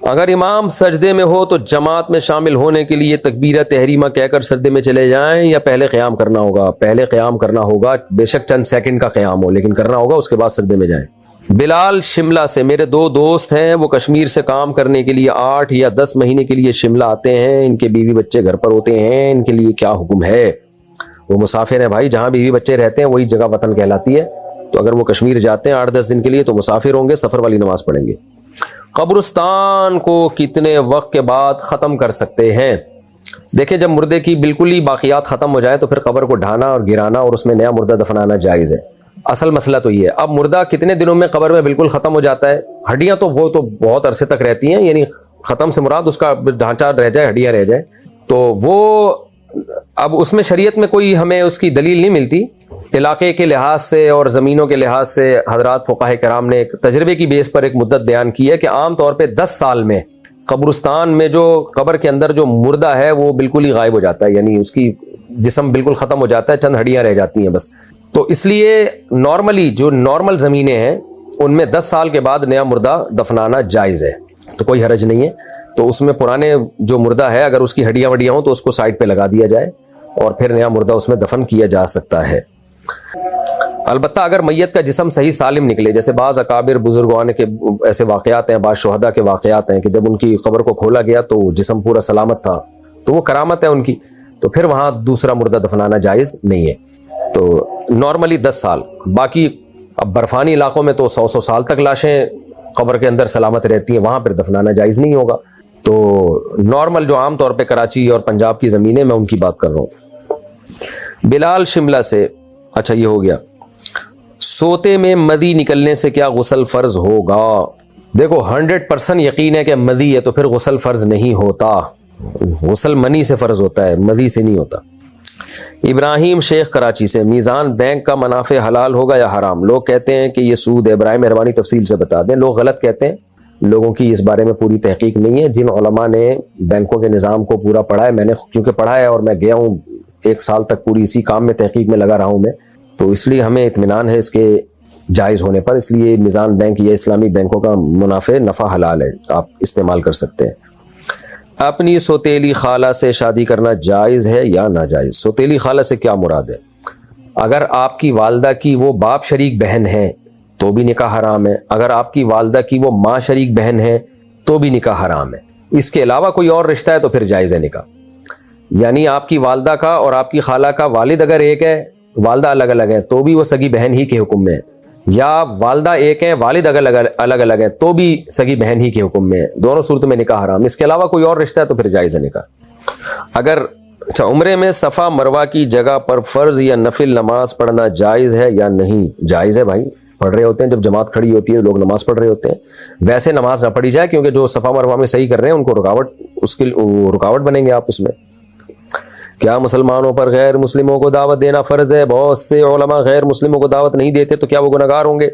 اگر امام سجدے میں ہو تو جماعت میں شامل ہونے کے لیے تکبیرہ تحریمہ کہہ کر سجدے میں چلے جائیں یا پہلے قیام کرنا ہوگا؟ پہلے قیام کرنا ہوگا, بے شک چند سیکنڈ کا قیام ہو, لیکن کرنا ہوگا, اس کے بعد سجدے میں جائیں. بلال شملہ سے, میرے 2 دوست ہیں, وہ کشمیر سے کام کرنے کے لیے 8 یا 10 مہینے کے لیے شملہ آتے ہیں. ان کے بیوی بچے گھر پر ہوتے ہیں, ان کے لیے کیا حکم ہے؟ وہ مسافر ہیں بھائی, جہاں بیوی بچے رہتے ہیں وہی جگہ وطن کہلاتی ہے. تو اگر وہ کشمیر جاتے ہیں 8-10 دن کے لیے تو مسافر ہوں گے, سفر والی نماز پڑھیں گے. قبرستان کو کتنے وقت کے بعد ختم کر سکتے ہیں؟ دیکھیں جب مردے کی بالکل ہی باقیات ختم ہو جائے تو پھر قبر کو ڈھانا اور گرانا اور اس میں نیا مردہ دفنانا جائز ہے. اصل مسئلہ تو یہ ہے. اب مردہ کتنے دنوں میں قبر میں بالکل ختم ہو جاتا ہے؟ ہڈیاں تو وہ تو بہت عرصے تک رہتی ہیں, یعنی ختم سے مراد اس کا ڈھانچہ رہ جائے, ہڈیاں رہ جائیں, تو وہ اب اس میں شریعت میں کوئی ہمیں اس کی دلیل نہیں ملتی. علاقے کے لحاظ سے اور زمینوں کے لحاظ سے حضرات فقہاء کرام نے ایک تجربے کی بیس پر ایک مدت بیان کی ہے کہ عام طور پہ 10 سال میں قبرستان میں جو قبر کے اندر جو مردہ ہے وہ بالکل ہی غائب ہو جاتا ہے, یعنی اس کی جسم بالکل ختم ہو جاتا ہے, چند ہڈیاں رہ جاتی ہیں بس. تو اس لیے نارملی جو نارمل زمینیں ہیں ان میں 10 سال کے بعد نیا مردہ دفنانا جائز ہے, تو کوئی حرج نہیں ہے. تو اس میں پرانے جو مردہ ہے اگر اس کی ہڈیاں وڈیاں ہوں تو اس کو سائڈ پہ لگا دیا جائے اور پھر نیا مردہ اس میں دفن کیا جا سکتا ہے. البتہ اگر میت کا جسم صحیح سالم نکلے, جیسے بعض اکابر بزرگان کے ایسے واقعات ہیں, بعض شہداء کے واقعات ہیں کہ جب ان کی قبر کو کھولا گیا تو جسم پورا سلامت تھا, تو وہ کرامت ہے ان کی, تو پھر وہاں دوسرا مردہ دفنانا جائز نہیں ہے. تو نارملی 10 سال. باقی اب برفانی علاقوں میں تو 100 سال تک لاشیں قبر کے اندر سلامت رہتی ہیں, وہاں پھر دفنانا جائز نہیں ہوگا. تو نارمل جو عام طور پہ کراچی اور پنجاب کی زمینیں, میں ان کی بات کر رہا ہوں. بلال شملہ سے, اچھا یہ ہو گیا. سوتے میں مدی نکلنے سے کیا غسل فرض ہوگا؟ دیکھو 100% یقین ہے کہ مدی ہے تو پھر غسل فرض نہیں ہوتا. غسل منی سے فرض ہوتا ہے, مدی سے نہیں ہوتا. ابراہیم شیخ کراچی سے, میزان بینک کا منافع حلال ہوگا یا حرام؟ لوگ کہتے ہیں کہ یہ سود ہے. برائے مہربانی تفصیل سے بتا دیں. لوگ غلط کہتے ہیں, لوگوں کی اس بارے میں پوری تحقیق نہیں ہے. جن علماء نے بینکوں کے نظام کو پورا پڑھا ہے, میں نے چونکہ پڑھا ہے اور میں گیا ہوں 1 سال تک پوری اسی کام میں تحقیق میں لگا رہا ہوں میں, تو اس لیے ہمیں اطمینان ہے اس کے جائز ہونے پر. اس لیے میزان بینک یا اسلامی بینکوں کا نفع حلال ہے, آپ استعمال کر سکتے ہیں. اپنی سوتیلی خالہ سے شادی کرنا جائز ہے یا ناجائز؟ سوتیلی خالہ سے کیا مراد ہے؟ اگر آپ کی والدہ کی وہ باپ شریک بہن ہے تو بھی نکاح حرام ہے. اگر آپ کی والدہ کی وہ ماں شریک بہن ہے تو بھی نکاح حرام ہے. اس کے علاوہ کوئی اور رشتہ ہے تو پھر جائز ہے نکاح. یعنی آپ کی والدہ کا اور آپ کی خالہ کا والد اگر ایک ہے, والدہ الگ الگ ہے, تو بھی وہ سگی بہن ہی کے حکم میں ہے. یا والدہ ایک ہے, والد الگ الگ ہے, تو بھی سگی بہن ہی کے حکم میں ہے. دونوں صورتوں میں نکاح حرام. اس کے علاوہ کوئی اور رشتہ ہے تو پھر جائز ہے نکاح. اگر اچھا عمرے میں صفا مروہ کی جگہ پر فرض یا نفل نماز پڑھنا جائز ہے یا نہیں؟ جائز ہے بھائی، پڑھ رہے ہوتے ہیں، جب جماعت کھڑی ہوتی ہے لوگ نماز پڑھ رہے ہوتے ہیں، ویسے نماز نہ پڑھی جائے کیونکہ جو صفا مروہ میں صحیح کر رہے ہیں ان کو رکاوٹ بنیں گے آپ اس میں۔ کیا مسلمانوں پر غیر مسلموں کو دعوت دینا فرض ہے؟ بہت سے علماء غیر مسلموں کو دعوت نہیں دیتے، تو کیا وہ گنہگار ہوں گے؟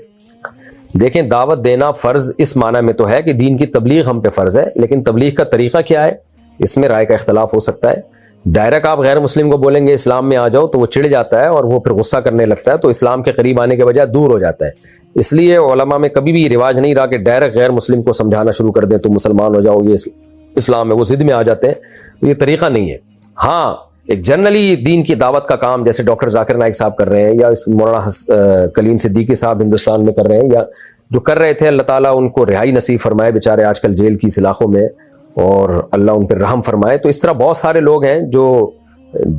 دیکھیں، دعوت دینا فرض اس معنی میں تو ہے کہ دین کی تبلیغ ہم پہ فرض ہے، لیکن تبلیغ کا طریقہ کیا ہے اس میں رائے کا اختلاف ہو سکتا ہے۔ ڈائریکٹ آپ غیر مسلم کو بولیں گے اسلام میں آ جاؤ تو وہ چڑ جاتا ہے اور وہ پھر غصہ کرنے لگتا ہے، تو اسلام کے قریب آنے کے بجائے دور ہو جاتا ہے۔ اس لیے علماء میں کبھی بھی یہ رواج نہیں رہا کہ ڈائریکٹ غیر مسلم کو سمجھانا شروع کر دیں تو مسلمان ہو جاؤ، یہ اسلام ہے، وہ ضد میں آ جاتے ہیں، یہ طریقہ نہیں ہے۔ ہاں ایک جنرلی دین کی دعوت کا کام جیسے ڈاکٹر ذاکر نائک صاحب کر رہے ہیں یا مولانا کلیم صدیقی صاحب ہندوستان میں کر رہے ہیں، یا جو کر رہے تھے، اللہ تعالیٰ ان کو رہائی نصیب فرمائے، بیچارے آج کل جیل کی سلاخوں میں، اور اللہ ان پر رحم فرمائے۔ تو اس طرح بہت سارے لوگ ہیں جو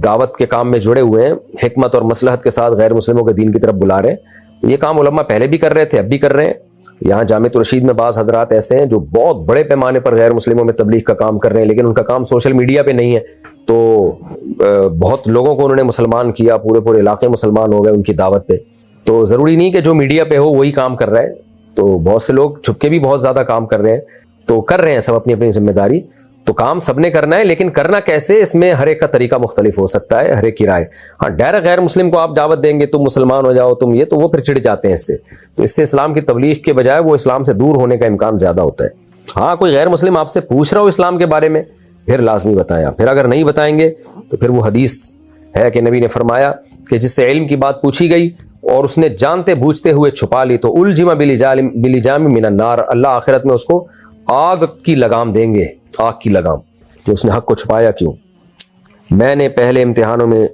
دعوت کے کام میں جڑے ہوئے ہیں، حکمت اور مصلحت کے ساتھ غیر مسلموں کے دین کی طرف بلا رہے ہیں۔ تو یہ کام علماء پہلے بھی کر رہے تھے، اب بھی کر رہے ہیں۔ یہاں جامعۃ الرشید میں بعض حضرات ایسے ہیں جو بہت بڑے پیمانے پر غیر مسلموں میں تبلیغ کا کام کر رہے ہیں، لیکن ان کا کام سوشل میڈیا پہ نہیں ہے، تو بہت لوگوں کو انہوں نے مسلمان کیا، پورے علاقے مسلمان ہو گئے ان کی دعوت پہ۔ تو ضروری نہیں کہ جو میڈیا پہ ہو وہی کام کر رہا ہے، تو بہت سے لوگ چھپ کے بھی بہت زیادہ کام کر رہے ہیں، تو کر رہے ہیں سب اپنی اپنی ذمہ داری۔ تو کام سب نے کرنا ہے، لیکن کرنا کیسے اس میں ہر ایک کا طریقہ مختلف ہو سکتا ہے، ہر ایک کی رائے۔ ہاں ڈائریکٹ غیر مسلم کو آپ دعوت دیں گے تم مسلمان ہو جاؤ تم یہ، تو وہ پھر چڑ جاتے ہیں اس سے، تو اس سے اسلام کی تبلیغ کے بجائے وہ اسلام سے دور ہونے کا امکان زیادہ ہوتا ہے۔ ہاں کوئی غیر مسلم آپ سے پوچھ رہا ہو اسلام کے بارے میں، پھر لازمی بتائیں آپ، پھر اگر نہیں بتائیں گے تو پھر وہ حدیث ہے کہ نبی نے فرمایا کہ جس سے علم کی بات پوچھی گئی اور اس نے جانتے بوجھتے ہوئے چھپا لی تو الجم بلجام من النار، اللہ آخرت میں اس کو آگ کی لگام دیں گے، آگ کی لگام، کہ اس نے حق کو چھپایا کیوں۔ میں نے پہلے امتحانوں میں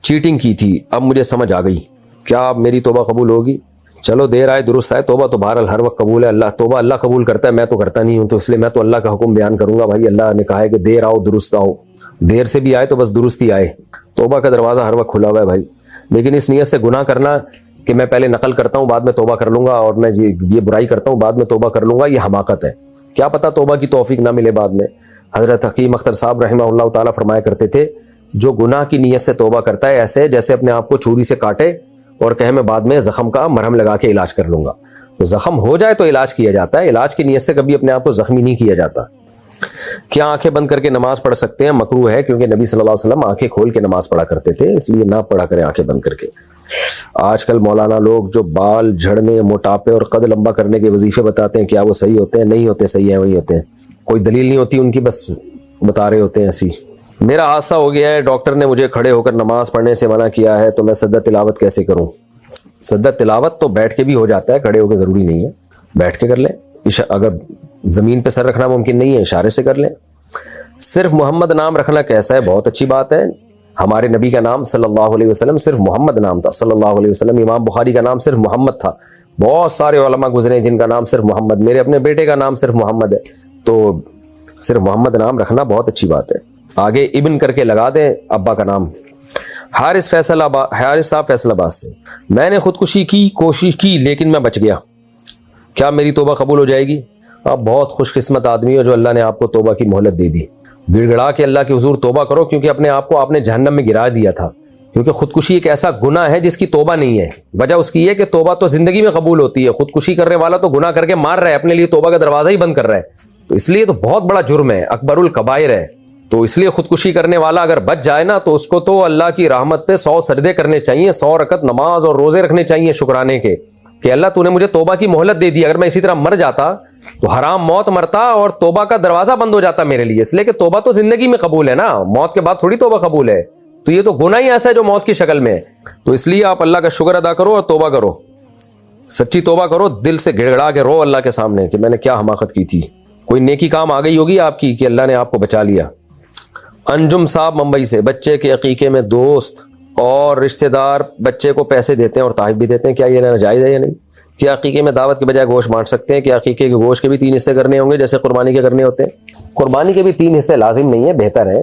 چیٹنگ کی تھی، اب مجھے سمجھ آ گئی، کیا اب میری توبہ قبول ہوگی؟ چلو دیر آئے درست آئے، توبہ تو بہرحال ہر وقت قبول ہے، اللہ توبہ اللہ قبول کرتا ہے، میں تو کرتا نہیں ہوں، تو اس لیے میں تو اللہ کا حکم بیان کروں گا۔ بھائی اللہ نے کہا ہے کہ دیر آؤ درست آؤ، دیر سے بھی آئے تو بس درست ہی آئے، توبہ کا دروازہ ہر وقت کھلا ہوا ہے بھائی۔ لیکن اس نیت سے گناہ کرنا کہ میں پہلے نقل کرتا ہوں بعد میں توبہ کر لوں گا، اور میں یہ برائی کرتا ہوں بعد میں توبہ کر لوں گا، یہ حماقت ہے۔ کیا پتہ توبہ کی توفیق نہ ملے بعد میں۔ حضرت حکیم اختر صاحب رحمہ اللہ تعالیٰ فرمایا کرتے تھے، جو گناہ کی نیت سے توبہ کرتا ہے ایسے جیسے اپنے آپ کو چھری سے کاٹے اور کہے میں بعد میں زخم کا مرہم لگا کے علاج کر لوں گا۔ تو زخم ہو جائے تو علاج کیا جاتا ہے، علاج کی نیت سے کبھی اپنے آپ کو زخمی نہیں کیا جاتا۔ کیا آنکھیں بند کر کے نماز پڑھ سکتے ہیں؟ مکروہ ہے، کیونکہ نبی صلی اللہ علیہ وسلم آنکھیں کھول کے نماز پڑھا کرتے تھے، اس لیے نہ پڑھا کریں آنکھیں بند کر کے۔ آج کل مولانا لوگ جو بال جھڑنے، موٹاپے اور قد لمبا کرنے کے وظیفے بتاتے ہیں، کیا وہ صحیح ہوتے ہیں؟ نہیں ہوتے، صحیح ہیں وہی ہوتے ہیں، کوئی دلیل نہیں ہوتی ان کی، بس بتا رہے ہوتے ہیں ایسی۔ میرا حادثہ ہو گیا ہے، ڈاکٹر نے مجھے کھڑے ہو کر نماز پڑھنے سے منع کیا ہے، تو میں سجدہ تلاوت کیسے کروں؟ سجدہ تلاوت تو بیٹھ کے بھی ہو جاتا ہے، کھڑے ہو کے ضروری نہیں ہے، بیٹھ کے کر لیں، اگر زمین پہ سر رکھنا ممکن نہیں ہے اشارے سے کر لیں۔ صرف محمد نام رکھنا کیسا ہے؟ بہت اچھی بات ہے، ہمارے نبی کا نام صلی اللہ علیہ وسلم صرف محمد نام تھا، صلی اللہ علیہ وسلم۔ امام بخاری کا نام صرف محمد تھا، بہت سارے علماء گزرے جن کا نام صرف محمد، میرے اپنے بیٹے کا نام صرف محمد ہے، تو صرف محمد نام رکھنا بہت اچھی بات ہے، آگے ابن کر کے لگا دیں ابا کا نام۔ حارث صاحب فیصل آباد سے، میں نے خودکشی کی کوشش کی لیکن میں بچ گیا، کیا میری توبہ قبول ہو جائے گی؟ آپ بہت خوش قسمت آدمی ہو جو اللہ نے آپ کو توبہ کی مہلت دے دی۔ گڑ گڑا کے اللہ کے حضور توبہ کرو، کیونکہ اپنے آپ کو آپ نے جہنم میں گرا دیا تھا، کیونکہ خودکشی ایک ایسا گناہ ہے جس کی توبہ نہیں ہے۔ وجہ اس کی ہے کہ توبہ تو زندگی میں قبول ہوتی ہے، خودکشی کرنے والا تو گناہ کر کے مار رہا ہے، اپنے لیے توبہ کا دروازہ ہی بند کر رہا ہے، تو اس لیے تو بہت بڑا جرم ہے، اکبر الکبائر ہے۔ تو اس لیے خودکشی کرنے والا اگر بچ جائے نا تو اس کو تو اللہ کی رحمت پہ 100 سجدے کرنے چاہیے، 100 رکعت نماز اور روزے رکھنے چاہیے شکرانے کے، کہ اللہ تو نے مجھے توبہ کی مہلت دے دی، اگر میں اسی طرح مر جاتا تو حرام موت مرتا اور توبہ کا دروازہ بند ہو جاتا میرے لیے، اس لیے کہ توبہ تو زندگی میں قبول ہے نا، موت کے بعد تھوڑی توبہ قبول ہے، تو یہ تو گناہ ہی ایسا ہے جو موت کی شکل میں ہے۔ تو اس لیے آپ اللہ کا شکر ادا کرو اور توبہ کرو، سچی توبہ کرو، دل سے گڑ گڑا کے رو اللہ کے سامنے کہ میں نے کیا حماقت کی تھی، کوئی نیکی کام آ گئی ہوگی آپ کی کہ اللہ نے آپ کو بچا لیا۔ انجم صاحب ممبئی سے، بچے کے عقیقے میں دوست اور رشتہ دار بچے کو پیسے دیتے ہیں اور تحائف بھی دیتے ہیں، کیا یہ ناجائز ہے یا نہیں؟ کیا عقیقے میں دعوت کے بجائے گوشت بانٹ سکتے ہیں؟ کیا عقیقے کے گوشت کے بھی 3 حصے کرنے ہوں گے جیسے قربانی کے کرنے ہوتے ہیں؟ قربانی کے بھی 3 حصے لازم نہیں ہے، بہتر ہے،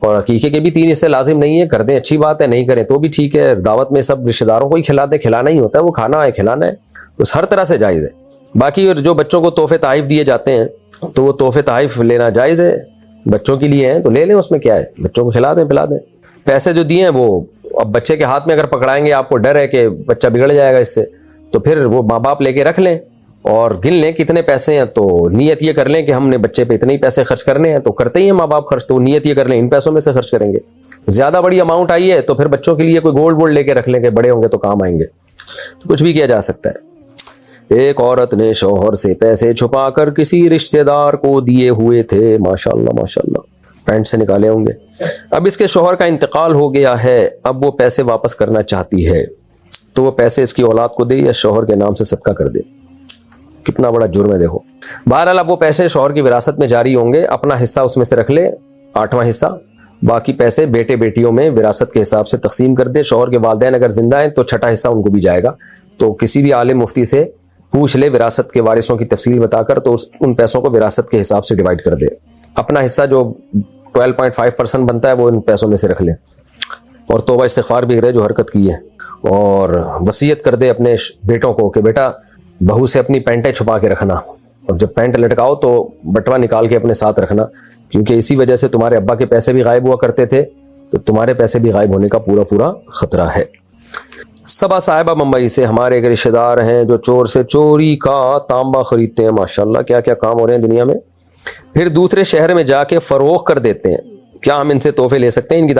اور عقیقے کے بھی 3 حصے لازم نہیں ہے، کر دیں اچھی بات ہے، نہیں کریں تو بھی ٹھیک ہے، دعوت میں سب رشتہ داروں کو ہی کھلاتے، کھلانا ہی ہوتا ہے، وہ کھانا ہے کھلانا ہے، تو ہر طرح سے جائز ہے۔ باقی جو بچوں کو تحفے تحائف دیے جاتے ہیں تو وہ تحفے تحائف لینا جائز ہے، بچوں کے لیے ہیں تو لے لیں, اس میں کیا ہے, بچوں کو کھلا دیں پلا دیں. پیسے جو دیے ہیں وہ اب بچے کے ہاتھ میں اگر پکڑائیں گے, آپ کو ڈر ہے کہ بچہ بگڑ جائے گا اس سے, تو پھر وہ ماں باپ لے کے رکھ لیں اور گن لیں کتنے پیسے ہیں, تو نیت یہ کر لیں کہ ہم نے بچے پہ اتنے ہی پیسے خرچ کرنے ہیں, تو کرتے ہی ہیں ماں باپ خرچ, تو نیت یہ کر لیں ان پیسوں میں سے خرچ کریں گے. زیادہ بڑی اماؤنٹ آئی ہے تو پھر بچوں کے لیے کوئی گولڈ وولڈ لے کے رکھ لیں کہ بڑے ہوں گے تو کام آئیں گے, تو کچھ بھی کیا جا سکتا ہے. ایک عورت نے شوہر سے پیسے چھپا کر کسی رشتہ دار کو دیے ہوئے تھے, ماشاءاللہ ماشاءاللہ, پینٹ سے نکالے ہوں گے. اب اس کے شوہر کا انتقال ہو گیا ہے, اب وہ پیسے واپس کرنا چاہتی ہے, تو وہ پیسے اس کی اولاد کو دے یا شوہر کے نام سے صدقہ کر دے. کتنا بڑا جرم ہے دیکھو. بہرحال اب وہ پیسے شوہر کی وراثت میں جاری ہوں گے, اپنا حصہ اس میں سے رکھ لے, 8واں حصہ, باقی پیسے بیٹے بیٹیوں میں وراثت کے حساب سے تقسیم کر دے. شوہر کے والدین اگر زندہ ہیں تو 6واں حصہ ان کو بھی جائے گا. تو کسی بھی عالم مفتی سے پوچھ لے وراثت کے وارثوں کی تفصیل بتا کر, تو ان پیسوں کو وراثت کے حساب سے ڈیوائڈ کر دے. اپنا حصہ جو 12.5% بنتا ہے وہ ان پیسوں میں سے رکھ لے, اور توبہ استغفار بھی کرے جو حرکت کی ہے, اور وصیت کر دے اپنے بیٹوں کو کہ بیٹا بہو سے اپنی پینٹیں چھپا کے رکھنا, اور جب پینٹ لٹکاؤ تو بٹوا نکال کے اپنے ساتھ رکھنا, کیونکہ اسی وجہ سے تمہارے ابا کے پیسے بھی غائب ہوا کرتے تھے, تو تمہارے پیسے بھی غائب ہونے کا پورا خطرہ ہے. صبا صاحبہ ممبئی سے ہمارے ایک رشتہ دار ہیں جو چور سے چوری کا تانبا خریدتے ہیں, ماشاءاللہ کیا کیا کام ہو رہے ہیں دنیا میں, پھر دوسرے شہر میں جا کے فروخت کر دیتے ہیں. کیا ہم ان سے تحفے لے سکتے ہیں؟ ان کی